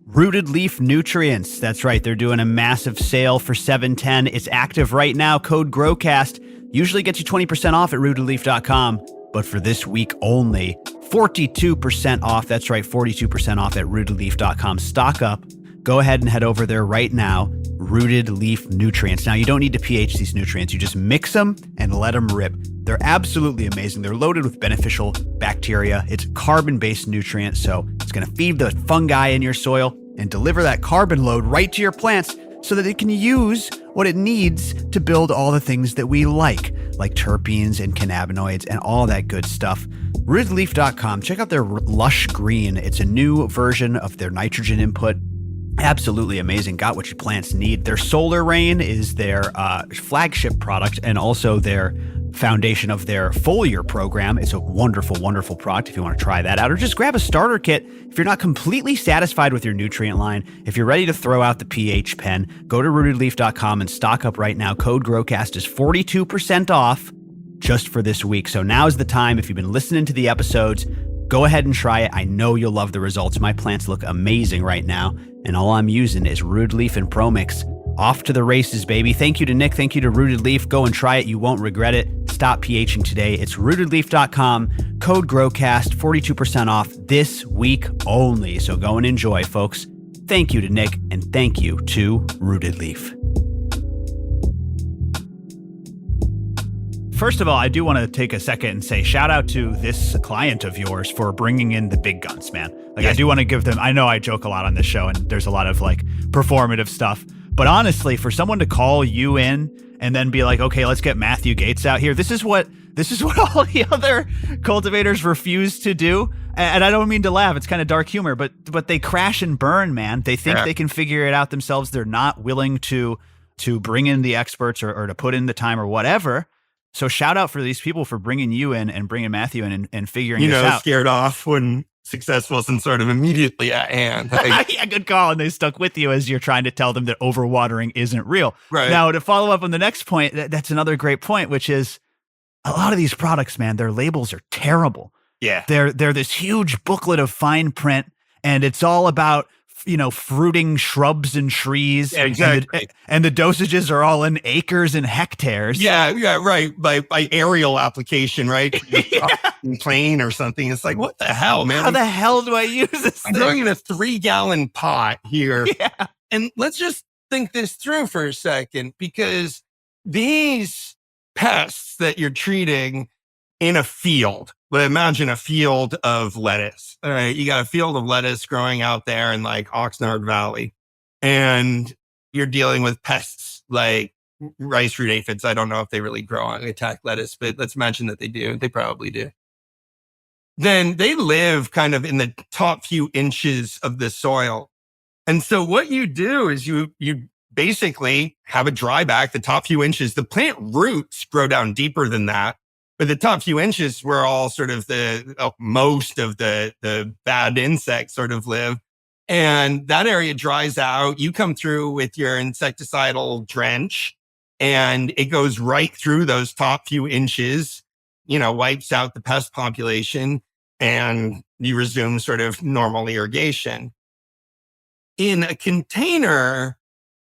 Rooted Leaf Nutrients. That's right. They're doing a massive sale for $7.10. It's active right now. Code GROWCAST usually gets you 20% off at rootedleaf.com. But for this week only, 42% off. That's right, 42% off at rootedleaf.com. Stock up. Go ahead and head over there right now. Rooted Leaf Nutrients. Now, you don't need to pH these nutrients. You just mix them and let them rip. They're absolutely amazing. They're loaded with beneficial bacteria. It's a carbon-based nutrient, so it's going to feed the fungi in your soil and deliver that carbon load right to your plants so that it can use what it needs to build all the things that we like terpenes and cannabinoids and all that good stuff. Rootedleaf.com. Check out their Lush Green. It's a new version of their nitrogen input. Absolutely amazing. Got what your plants need. Their Solar Rain is their flagship product and also their foundation of their foliar program. It's a wonderful, wonderful product if you want to try that out, or just grab a starter kit. If you're not completely satisfied with your nutrient line, if you're ready to throw out the pH pen, go to rootedleaf.com and stock up right now. Code GROWCAST is 42% off just for this week. So now's the time. If you've been listening to the episodes, go ahead and try it. I know you'll love the results. My plants look amazing right now, and all I'm using is Rooted Leaf and ProMix. Off to the races, baby. Thank you to Nick. Thank you to Rooted Leaf. Go and try it. You won't regret it. Stop pHing today. It's rootedleaf.com. Code GROWCAST, 42% off this week only. So go and enjoy, folks. Thank you to Nick, and thank you to Rooted Leaf. First of all, I do want to take a second and say shout out to this client of yours for bringing in the big guns, man. Like, Yes. I do want to give them, I know I joke a lot on this show and there's a lot of like performative stuff, but honestly, for someone to call you in and then be like, okay, let's get Matthew Gates out here. This is what all the other cultivators refuse to do. And I don't mean to laugh. It's kind of dark humor, but they crash and burn, man. They think they can figure it out themselves. They're not willing to bring in the experts or to put in the time or whatever. So shout out for these people for bringing you in and bringing Matthew in and figuring this out. Scared off when success wasn't sort of immediately at hand. Yeah, good call. And they stuck with you as you're trying to tell them that overwatering isn't real. Right. Now, to follow up on the next point, that's another great point, which is a lot of these products, man, their labels are terrible. Yeah. They're this huge booklet of fine print, and it's all about, fruiting shrubs and trees. Yeah, exactly. And the dosages are all in acres and hectares. Yeah, right. By aerial application, right? Plane or something. It's like, what the hell, man? How the hell do I use this I'm thing? growing in a 3-gallon pot here. Yeah. And let's just think this through for a second, because these pests that you're treating in a field, but imagine a field of lettuce. All right. You got a field of lettuce growing out there in like Oxnard Valley, and you're dealing with pests like rice root aphids. I don't know if they really grow on attack lettuce, but let's imagine that they do. They probably do. Then they live kind of in the top few inches of the soil. And so what you do is you basically have a dry back, the top few inches. The plant roots grow down deeper than that. But the top few inches where all sort of most of the bad insects sort of live. And that area dries out. You come through with your insecticidal drench and it goes right through those top few inches, wipes out the pest population, and you resume sort of normal irrigation. In a container,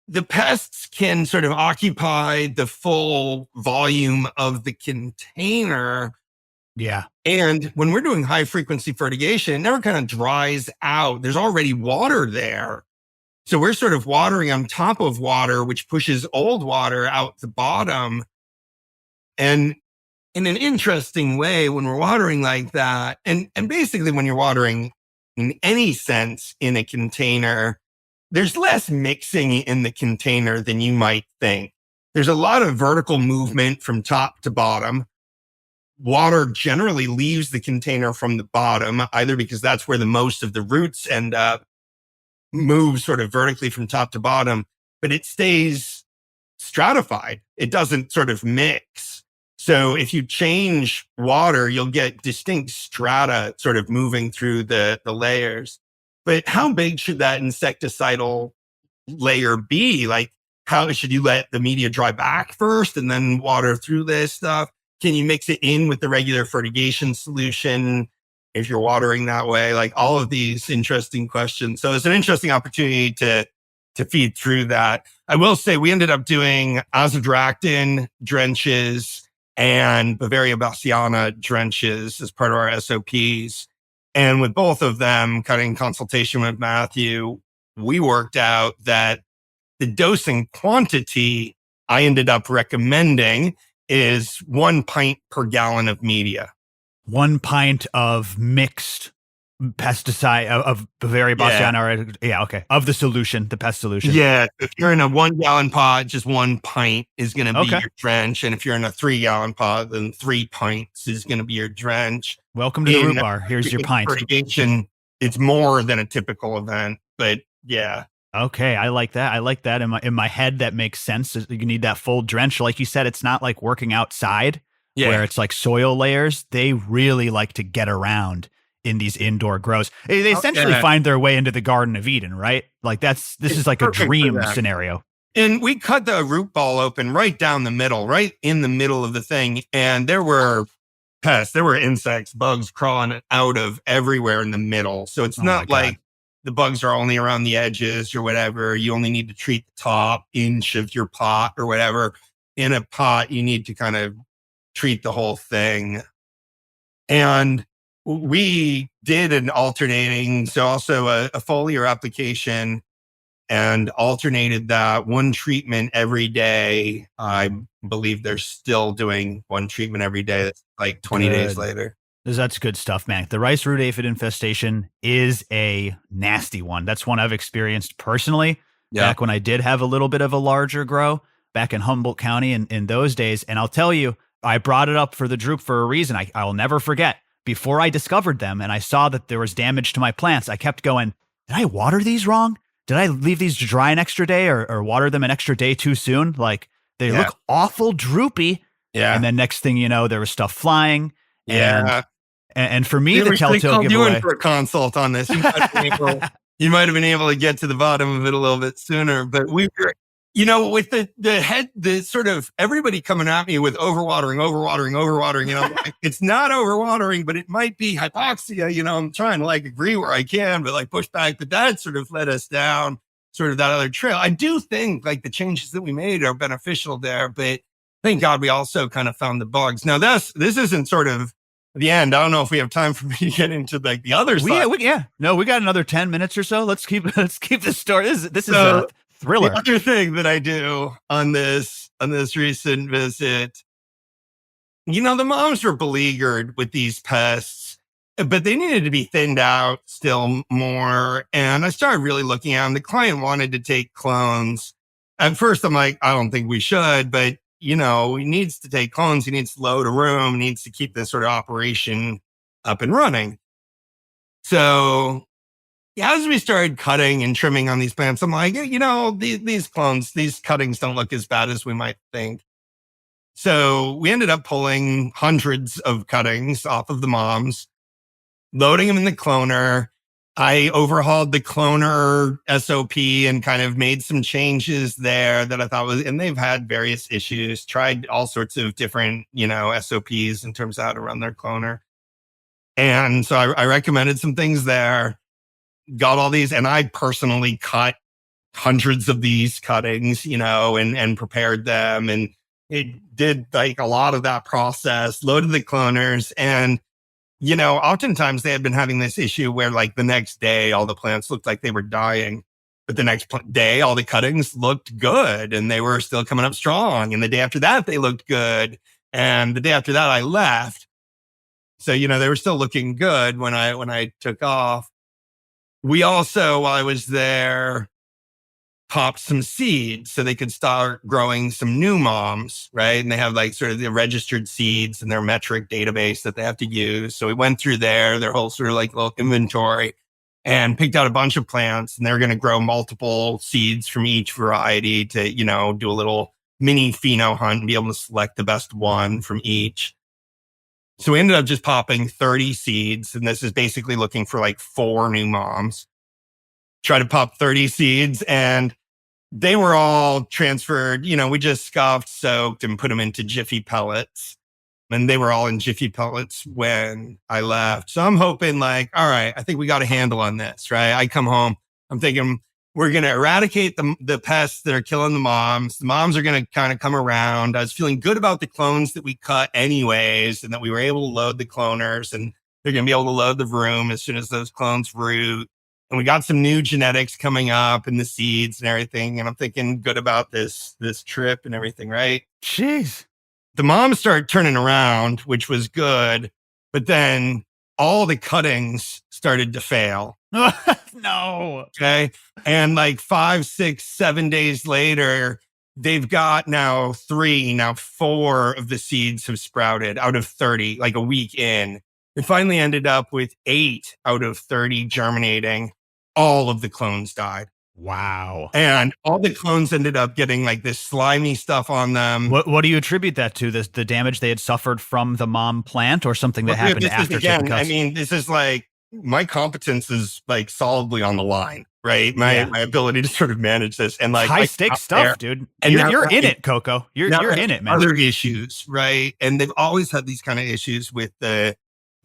the pests can sort of occupy the full volume of the container. Yeah. And when we're doing high frequency fertigation, it never kind of dries out. There's already water there. So we're sort of watering on top of water, which pushes old water out the bottom. And in an interesting way, when we're watering like that, and basically when you're watering in any sense in a container, there's less mixing in the container than you might think. There's a lot of vertical movement from top to bottom. Water generally leaves the container from the bottom, either because that's where the most of the roots end up, move sort of vertically from top to bottom, but it stays stratified. It doesn't sort of mix. So if you change water, you'll get distinct strata sort of moving through the layers. But how big should that insecticidal layer be? Like, how should you let the media dry back first and then water through this stuff? Can you mix it in with the regular fertigation solution if you're watering that way? Like, all of these interesting questions. So it's an interesting opportunity to feed through that. I will say we ended up doing azadirachtin drenches and Bavaria bassiana drenches as part of our SOPs. And with both of them, cutting consultation with Matthew, we worked out that the dosing quantity I ended up recommending is 1 pint per gallon of media. 1 pint of mixed pesticide of Bavaria bassiana. Of the solution, the pest solution. Yeah. If you're in a 1 gallon pot, just 1 pint is going to be your drench. And if you're in a 3 gallon pot, then 3 pints is going to be your drench. Welcome to the root bar. Here's your pint. It's more than a typical event, but yeah. Okay, I like that. In my head, that makes sense. You need that full drench. Like you said, it's not like working outside where it's like soil layers. They really like to get around in these indoor grows. They essentially find their way into the Garden of Eden, right? Like this is like a dream scenario. And we cut the root ball open right down the middle, right in the middle of the thing. And there were pests, there were insects, bugs crawling out of everywhere in the middle. So it's not like the bugs are only around the edges or whatever. You only need to treat the top inch of your pot or whatever. In a pot, you need to kind of treat the whole thing. And we did an alternating, so also a foliar application and alternated that one treatment every day. I believe they're still doing one treatment every day. That's like 20 days later. That's good stuff, man. The rice root aphid infestation is a nasty one. That's one I've experienced personally back when I did have a little bit of a larger grow back in Humboldt County in those days. And I'll tell you, I brought it up for the droop for a reason. I'll never forget. Before I discovered them and I saw that there was damage to my plants, I kept going, did I water these wrong? Did I leave these to dry an extra day or water them an extra day too soon? Like they look awful droopy. Yeah. And then next thing you know, there was stuff flying. And for me, the telltale giveaway. You in for a consult on this. You might have been able to get to the bottom of it a little bit sooner. But we were, with the sort of everybody coming at me with overwatering. Like, it's not overwatering, but it might be hypoxia. I'm trying to agree where I can, but push back. But that sort of led us down sort of that other trail. I do think the changes that we made are beneficial there, but thank God we also kind of found the bugs. Now this isn't sort of the end. I don't know if we have time for me to get into the other side. No, we got another 10 minutes or so. Let's keep this story. This is a thriller. The other thing that I do on this recent visit, the moms were beleaguered with these pests, but they needed to be thinned out still more. And I started really looking at them. The client wanted to take clones. At first, I'm like, I don't think we should, but he needs to take clones. He needs to load a room. He needs to keep this sort of operation up and running. So as we started cutting and trimming on these plants, I'm like, these clones, these cuttings don't look as bad as we might think. So we ended up pulling hundreds of cuttings off of the moms, loading them in the cloner. I overhauled the cloner SOP and kind of made some changes there that I thought and they've had various issues, tried all sorts of different, SOPs in terms of how to run their cloner. And so I recommended some things there, got all these, and I personally cut hundreds of these cuttings, and prepared them. And it did a lot of that process, loaded the cloners, and oftentimes they had been having this issue where the next day, all the plants looked like they were dying, but the next day, all the cuttings looked good and they were still coming up strong. And the day after that, they looked good. And the day after that, I left. So, they were still looking good when I took off. We also, while I was there, popped some seeds so they could start growing some new moms, right? And they have sort of the registered seeds in their metric database that they have to use. So we went through their whole sort of little inventory and picked out a bunch of plants, and they're going to grow multiple seeds from each variety to, do a little mini pheno hunt and be able to select the best one from each. So we ended up just popping 30 seeds, and this is basically looking for 4 new moms. Try to pop 30 seeds, and they were all transferred. We just scuffed, soaked, and put them into Jiffy pellets. And they were all in Jiffy pellets when I left. So I'm hoping all right, I think we got a handle on this, right? I come home, I'm thinking we're going to eradicate the pests that are killing the moms. The moms are going to kind of come around. I was feeling good about the clones that we cut anyways, and that we were able to load the cloners, and they're going to be able to load the room as soon as those clones root. And we got some new genetics coming up in the seeds and everything. And I'm thinking good about this trip and everything, right? Jeez. The moms started turning around, which was good. But then all the cuttings started to fail. No. Okay. And 5, 6, 7 days later, they've got now 4 of the seeds have sprouted out of 30, a week in. It finally ended up with 8 out of 30 germinating. All of the clones died. Wow. And all the clones ended up getting this slimy stuff on them. What do you attribute that to? The damage they had suffered from the mom plant, or something that happened after taking cuts? I mean, this is my competence is solidly on the line, right? My ability to sort of manage this and high stakes stuff, there. Dude. And you're in it, Coco. You're in it, man. Other issues, right? And they've always had these kind of issues with the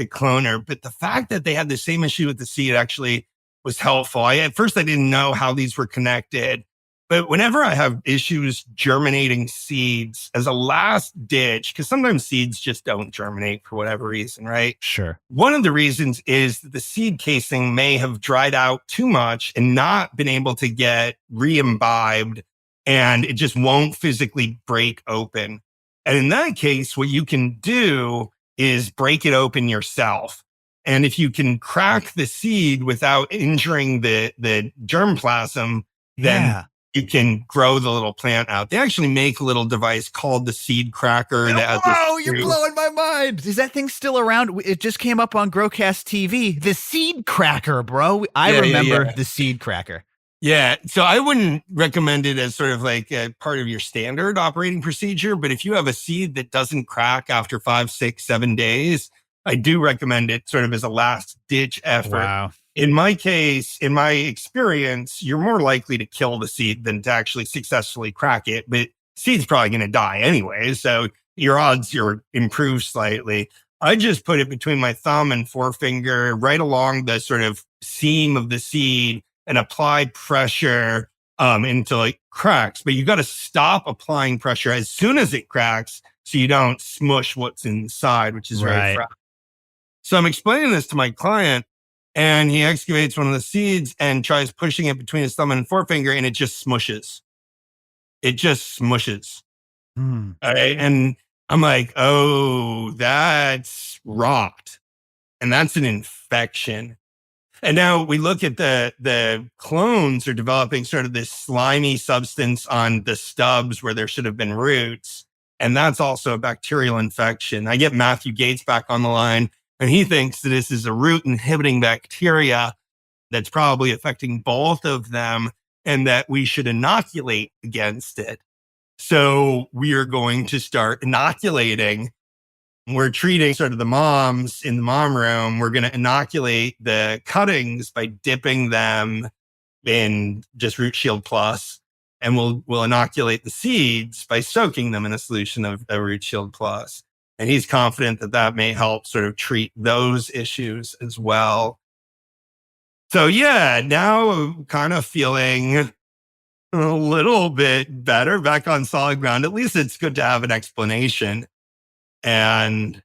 cloner, but the fact that they had the same issue with the seed actually was helpful. At first I didn't know how these were connected, But whenever I have issues germinating seeds as a last ditch, because sometimes seeds just don't germinate for whatever reason, right? Sure. One of the reasons is that the seed casing may have dried out too much and not been able to get re-imbibed, and it just won't physically break open. And in that case, what you can do is break it open yourself. And if you can crack the seed without injuring the germplasm, then you can grow the little plant out. They actually make a little device called the seed cracker. Oh, you're blowing my mind. Is that thing still around? It just came up on Growcast TV. The seed cracker, bro. I remember the seed cracker. Yeah. So I wouldn't recommend it as sort of like a part of your standard operating procedure. But if you have a seed that doesn't crack after 5, 6, 7 days, I do recommend it sort of as a last ditch effort. Wow. In my case, in my experience, you're more likely to kill the seed than to actually successfully crack it. But seed's probably going to die anyway. So your odds are improved slightly. I just put it between my thumb and forefinger right along the sort of seam of the seed and apply pressure until it cracks. But you got to stop applying pressure as soon as it cracks so you don't smush what's inside, which is very fragile. So I'm explaining this to my client, and he excavates one of the seeds and tries pushing it between his thumb and forefinger, and it just smushes. It just smushes. All right. And I'm like, oh, that's rot. And that's an infection. And now we look at the clones are developing sort of this slimy substance on the stubs where there should have been roots. And that's also a bacterial infection. I get Matthew Gates back on the line, and he thinks that this is a root inhibiting bacteria that's probably affecting both of them and that we should inoculate against it. So we are going to start inoculating. We're treating sort of the moms in the mom room. We're going to inoculate the cuttings by dipping them in just Root Shield Plus. And we'll inoculate the seeds by soaking them in a solution of Root Shield Plus. And he's confident that that may help sort of treat those issues as well. So yeah, now I'm kind of feeling a little bit better, back on solid ground. At least it's good to have an explanation. And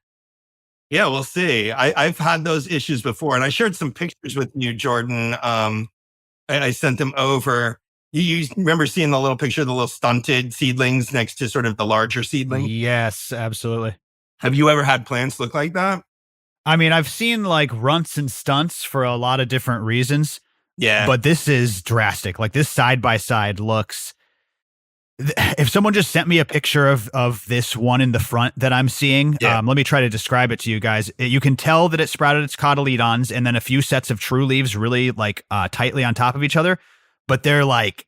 yeah, we'll see. I've had those issues before, and I shared some pictures with you, Jordan. I sent them over. You remember seeing the little picture of the little stunted seedlings next to sort of the larger seedling? Yes, absolutely. Have you ever had plants look like that? I mean, I've seen like runts and stunts for a lot of different reasons. Yeah. But this is drastic. Like this side by side looks. If someone just sent me a picture of this one in the front that I'm seeing, let me try to describe it to you guys. You can tell that it sprouted its cotyledons and then a few sets of true leaves really like tightly on top of each other, but they're like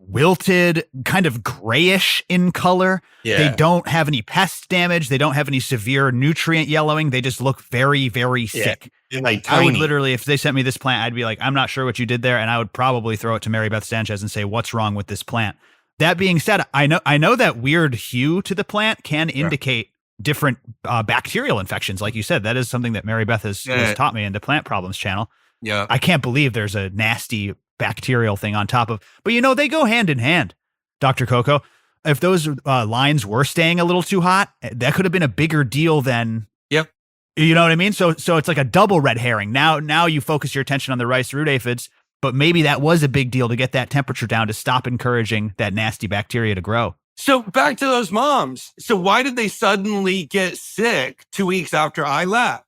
wilted, kind of grayish in color. Yeah. They don't have any pest damage. They don't have any severe nutrient yellowing. They just look very, very sick. Like I would literally, if they sent me this plant, I'd be like, I'm not sure what you did there. And I would probably throw it to Mary Beth Sanchez and say, what's wrong with this plant? That being said, I know that weird hue to the plant can indicate different bacterial infections. Like you said, that is something that Mary Beth has taught me in the Plant Problems channel. Yeah. I can't believe there's a nasty bacterial thing on top of, but they go hand in hand, Dr. Coco. If those lines were staying a little too hot, that could have been a bigger deal than, you know what I mean? So it's like a double red herring. Now you focus your attention on the rice root aphids, but maybe that was a big deal to get that temperature down to stop encouraging that nasty bacteria to grow. So back to those moms. So why did they suddenly get sick 2 weeks after I left?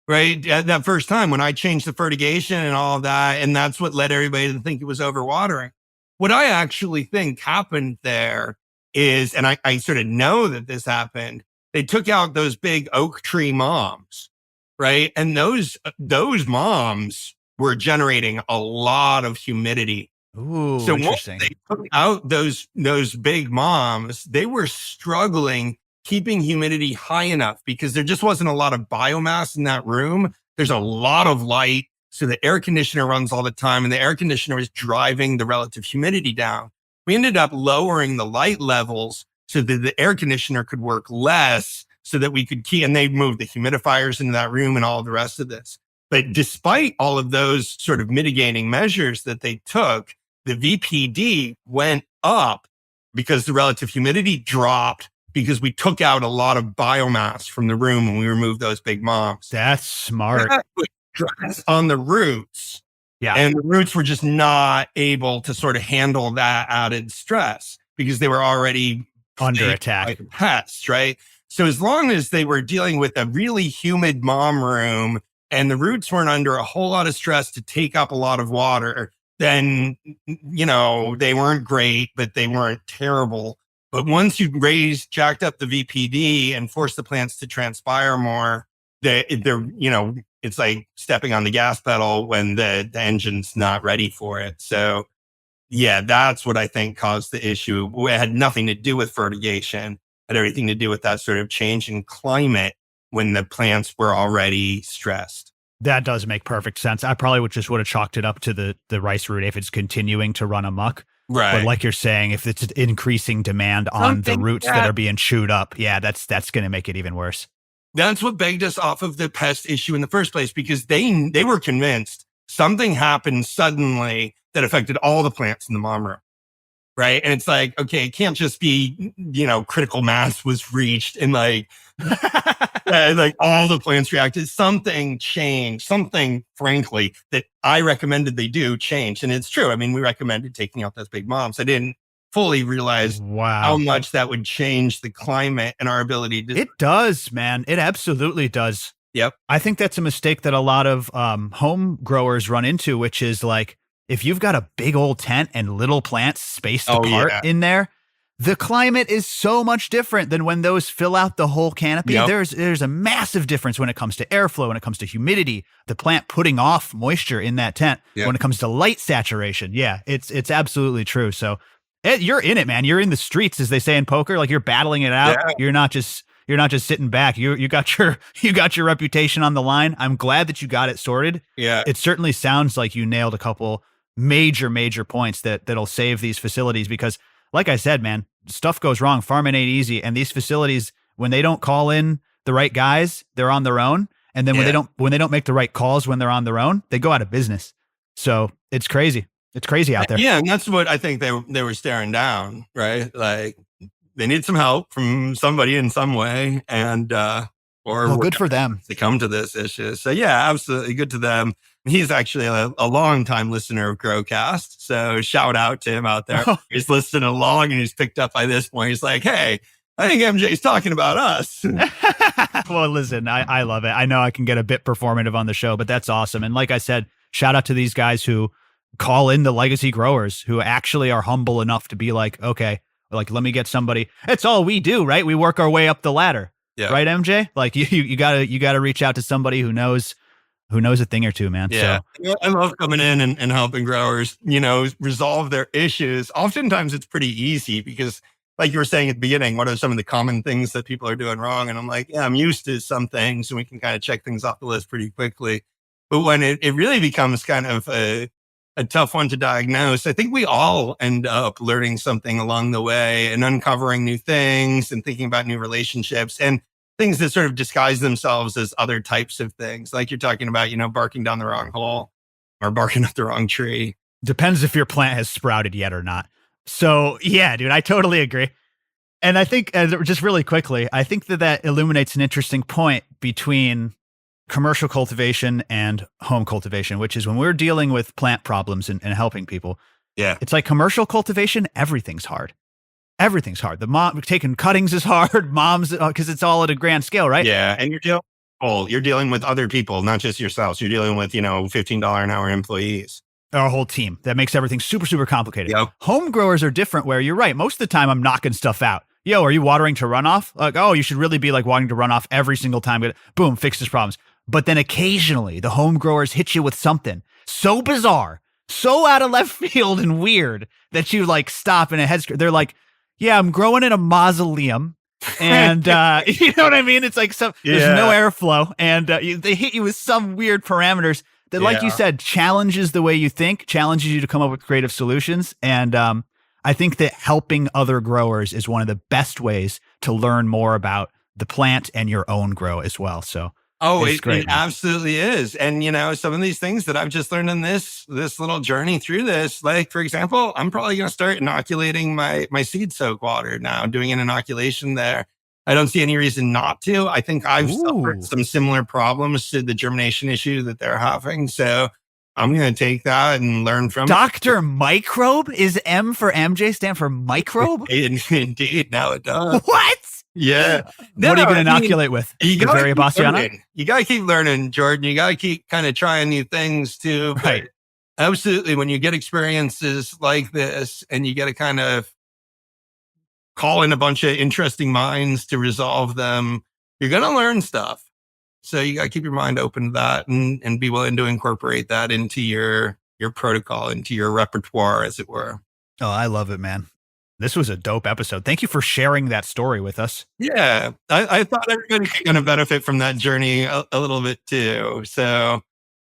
Right? At that first time when I changed the fertigation and all of that. And that's what led everybody to think it was overwatering. What I actually think happened there is, and I sort of know that this happened, they took out those big oak tree moms, right? And those moms were generating a lot of humidity. Ooh, so interesting. Once they took out those big moms, they were struggling keeping humidity high enough because there just wasn't a lot of biomass in that room. There's a lot of light. So the air conditioner runs all the time, and the air conditioner is driving the relative humidity down. We ended up lowering the light levels so that the air conditioner could work less so that we could and they moved the humidifiers into that room and all of the rest of this. But despite all of those sort of mitigating measures that they took, the VPD went up because the relative humidity dropped because we took out a lot of biomass from the room when we removed those big moms. That's smart. That put stress on the roots. Yeah. And the roots were just not able to sort of handle that added stress because they were already Under attack. Like pests, right? So as long as they were dealing with a really humid mom room and the roots weren't under a whole lot of stress to take up a lot of water, then, they weren't great, but they weren't terrible. But once you jacked up the VPD and forced the plants to transpire more, they're, it's like stepping on the gas pedal when the engine's not ready for it. So yeah, that's what I think caused the issue. It had nothing to do with fertigation. It had everything to do with that sort of change in climate when the plants were already stressed. That does make perfect sense. I probably would have chalked it up to the rice root if it's continuing to run amok. Right. But like you're saying, if it's increasing demand on the roots that are being chewed up, yeah, that's going to make it even worse. That's what begged us off of the pest issue in the first place, because they were convinced something happened suddenly that affected all the plants in the mom room. Right. And it's like, okay, it can't just be, critical mass was reached and like all the plants reacted. Something changed, something, frankly, that I recommended they do change. And it's true. I mean, we recommended taking out those big moms. I didn't fully realize how much that would change the climate and our ability to. It does, man. It absolutely does. Yep. I think that's a mistake that a lot of home growers run into, which is like, if you've got a big old tent and little plants spaced apart in there, the climate is so much different than when those fill out the whole canopy. Yep. There's a massive difference when it comes to airflow, when it comes to humidity, the plant putting off moisture in that tent, when it comes to light saturation. Yeah, it's absolutely true. So you're in it, man. You're in the streets, as they say in poker. Like, you're battling it out. Yeah. You're not just sitting back. You got your reputation on the line. I'm glad that you got it sorted. Yeah. It certainly sounds like you nailed a couple major points that'll save these facilities, because like I said, man, stuff goes wrong. Farming ain't easy. And these facilities, when they don't call in the right guys, they're on their own. And then when they don't make the right calls when they're on their own, they go out of business. So it's crazy. It's crazy out there. Yeah. And that's what I think they were staring down, right? Like, they need some help from somebody in some way. And, good for them to come to this issue. So yeah, absolutely good to them. He's actually a long time listener of Growcast. So shout out to him out there. He's listening along and he's picked up by this point. He's like, hey, I think MJ's talking about us. Well, listen, I love it. I know I can get a bit performative on the show, but that's awesome. And like I said, shout out to these guys who call in the legacy growers who actually are humble enough to be like, okay, like, let me get somebody. It's all we do, right? We work our way up the ladder. Yeah. Right, MJ? Like, you gotta reach out to somebody who knows a thing or two, man. Yeah. So I love coming in and helping growers, resolve their issues. Oftentimes it's pretty easy because, like you were saying at the beginning, what are some of the common things that people are doing wrong? And I'm like, yeah, I'm used to some things and we can kind of check things off the list pretty quickly. But when it really becomes kind of a tough one to diagnose, I think we all end up learning something along the way and uncovering new things and thinking about new relationships and things that sort of disguise themselves as other types of things. Like you're talking about, barking down the wrong hole or barking up the wrong tree. Depends if your plant has sprouted yet or not. So yeah, dude, I totally agree. And I think, just really quickly, I think that illuminates an interesting point between commercial cultivation and home cultivation, which is when we're dealing with plant problems and helping people. Yeah. It's like commercial cultivation, everything's hard. Everything's hard. Taking cuttings is hard. Moms, because it's all at a grand scale, right? Yeah. And you're dealing with other people, not just yourselves. You're dealing with, $15 an hour employees. Our whole team. That makes everything super, super complicated. Yep. Home growers are different, where you're right. Most of the time I'm knocking stuff out. Yo, are you watering to runoff? Like, oh, you should really be like watering to runoff every single time. Boom, fixes problems. But then occasionally the home growers hit you with something so bizarre, so out of left field and weird that you like stop in a head. They're like, yeah, I'm growing in a mausoleum. And you know what I mean? It's like there's no airflow. And they hit you with some weird parameters that, like you said, challenges the way you think, challenges you to come up with creative solutions. And I think that helping other growers is one of the best ways to learn more about the plant and your own grow as well. So Oh, It's great, it man. absolutely is. And some of these things that I've just learned in this little journey through this, like for example, I'm probably going to start inoculating my seed soak water now, doing an inoculation there. I don't see any reason not to. I think I've suffered Ooh. some similar problems to the germination issue that they're having. So I'm going to take that and learn from it. Dr. Microbe? Is M for MJ stand for microbe? Indeed, now it does. What? Yeah. What are you going to inoculate with? You The gotta keep Bassiana? learning. You gotta keep learning, Jordan. You gotta keep kind of trying new things too. But Right. absolutely, when you get experiences like this and you get to kind of call in a bunch of interesting minds to resolve them, you're gonna learn stuff. So you gotta keep your mind open to that and be willing to incorporate that into your protocol, into your repertoire, as it were. Oh, I love it, man. This was a dope episode. Thank you for sharing that story with us. Yeah, I thought everybody could kind of benefit from that journey a little bit too. So,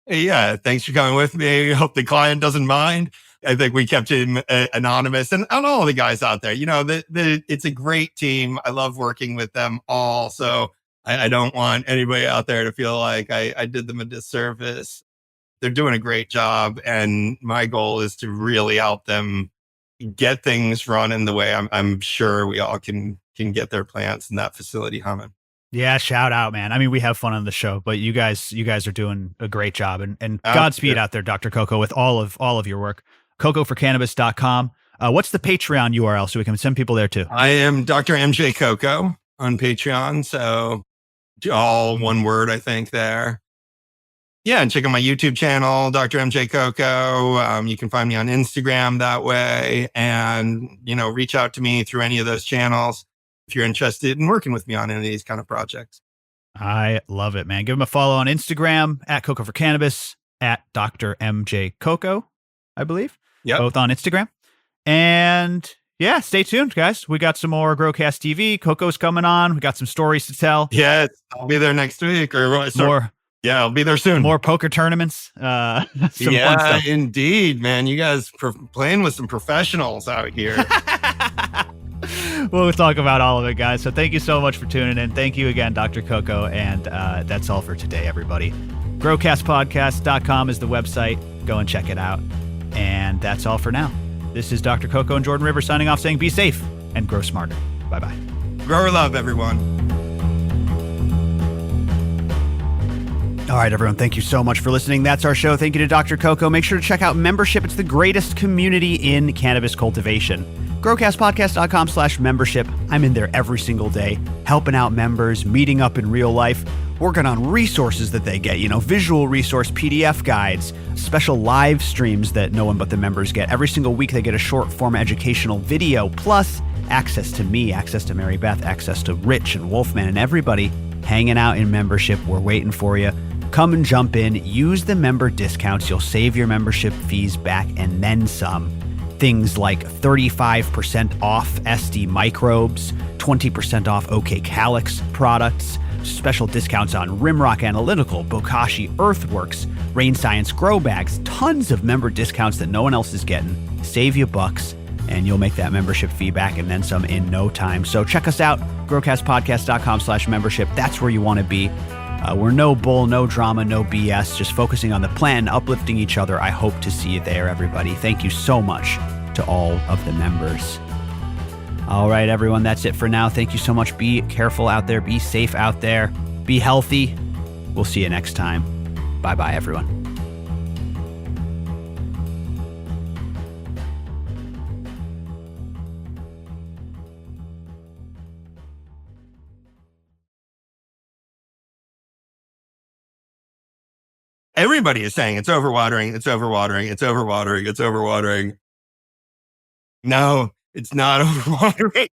yeah, thanks for coming with me. Hope the client doesn't mind. I think we kept him anonymous, and all the guys out there. It's a great team. I love working with them all. So I don't want anybody out there to feel like I did them a disservice. They're doing a great job, and my goal is to really help them get things running the way I'm sure we all can get their plants in that facility humming. Yeah, shout out, man. I mean, we have fun on the show, but you guys are doing a great job, and Godspeed out there, Dr. Coco, with all of your work. CocoForCannabis.com. What's the Patreon URL so we can send people there too? I am Dr. MJ Coco on Patreon. So all one word, I think there. Yeah, and check out my YouTube channel, Dr. MJ Coco. You can find me on Instagram that way, and reach out to me through any of those channels if you're interested in working with me on any of these kind of projects. I love it, man. Give him a follow on Instagram at Coco for Cannabis, at Dr. MJ Coco, I believe. Yep. Both on Instagram. And yeah, stay tuned, guys. We got some more Growcast TV. Coco's coming on. We got some stories to tell. Yes, I'll be there next week. Yeah, I'll be there soon. More poker tournaments. Some fun stuff. Indeed, man. You guys playing with some professionals out here. We'll talk about all of it, guys. So thank you so much for tuning in. Thank you again, Dr. Coco. And that's all for today, everybody. GrowcastPodcast.com is the website. Go and check it out. And that's all for now. This is Dr. Coco and Jordan Rivers signing off saying be safe and grow smarter. Bye-bye. Grow love, everyone. All right, everyone. Thank you so much for listening. That's our show. Thank you to Dr. Coco. Make sure to check out membership. It's the greatest community in cannabis cultivation. GrowcastPodcast.com/membership. I'm in there every single day, helping out members, meeting up in real life, working on resources that they get, visual resource PDF guides, special live streams that no one but the members get. Every single week, they get a short form educational video, plus access to me, access to Mary Beth, access to Rich and Wolfman and everybody hanging out in membership. We're waiting for you. Come and jump in. Use the member discounts. You'll save your membership fees back and then some. Things like 35% off SD microbes, 20% off OK Calyx products, special discounts on Rimrock Analytical, Bokashi Earthworks, Rain Science Grow Bags, tons of member discounts that no one else is getting. Save you bucks, and you'll make that membership fee back and then some in no time. So check us out, growcastpodcast.com/membership. That's where you want to be. We're no bull, no drama, no BS, just focusing on the plan, uplifting each other. I hope to see you there, everybody. Thank you so much to all of the members. All right, everyone, that's it for now. Thank you so much. Be careful out there. Be safe out there. Be healthy. We'll see you next time. Bye-bye, everyone. Everybody is saying it's overwatering, it's overwatering, it's overwatering, it's overwatering. No, it's not overwatering.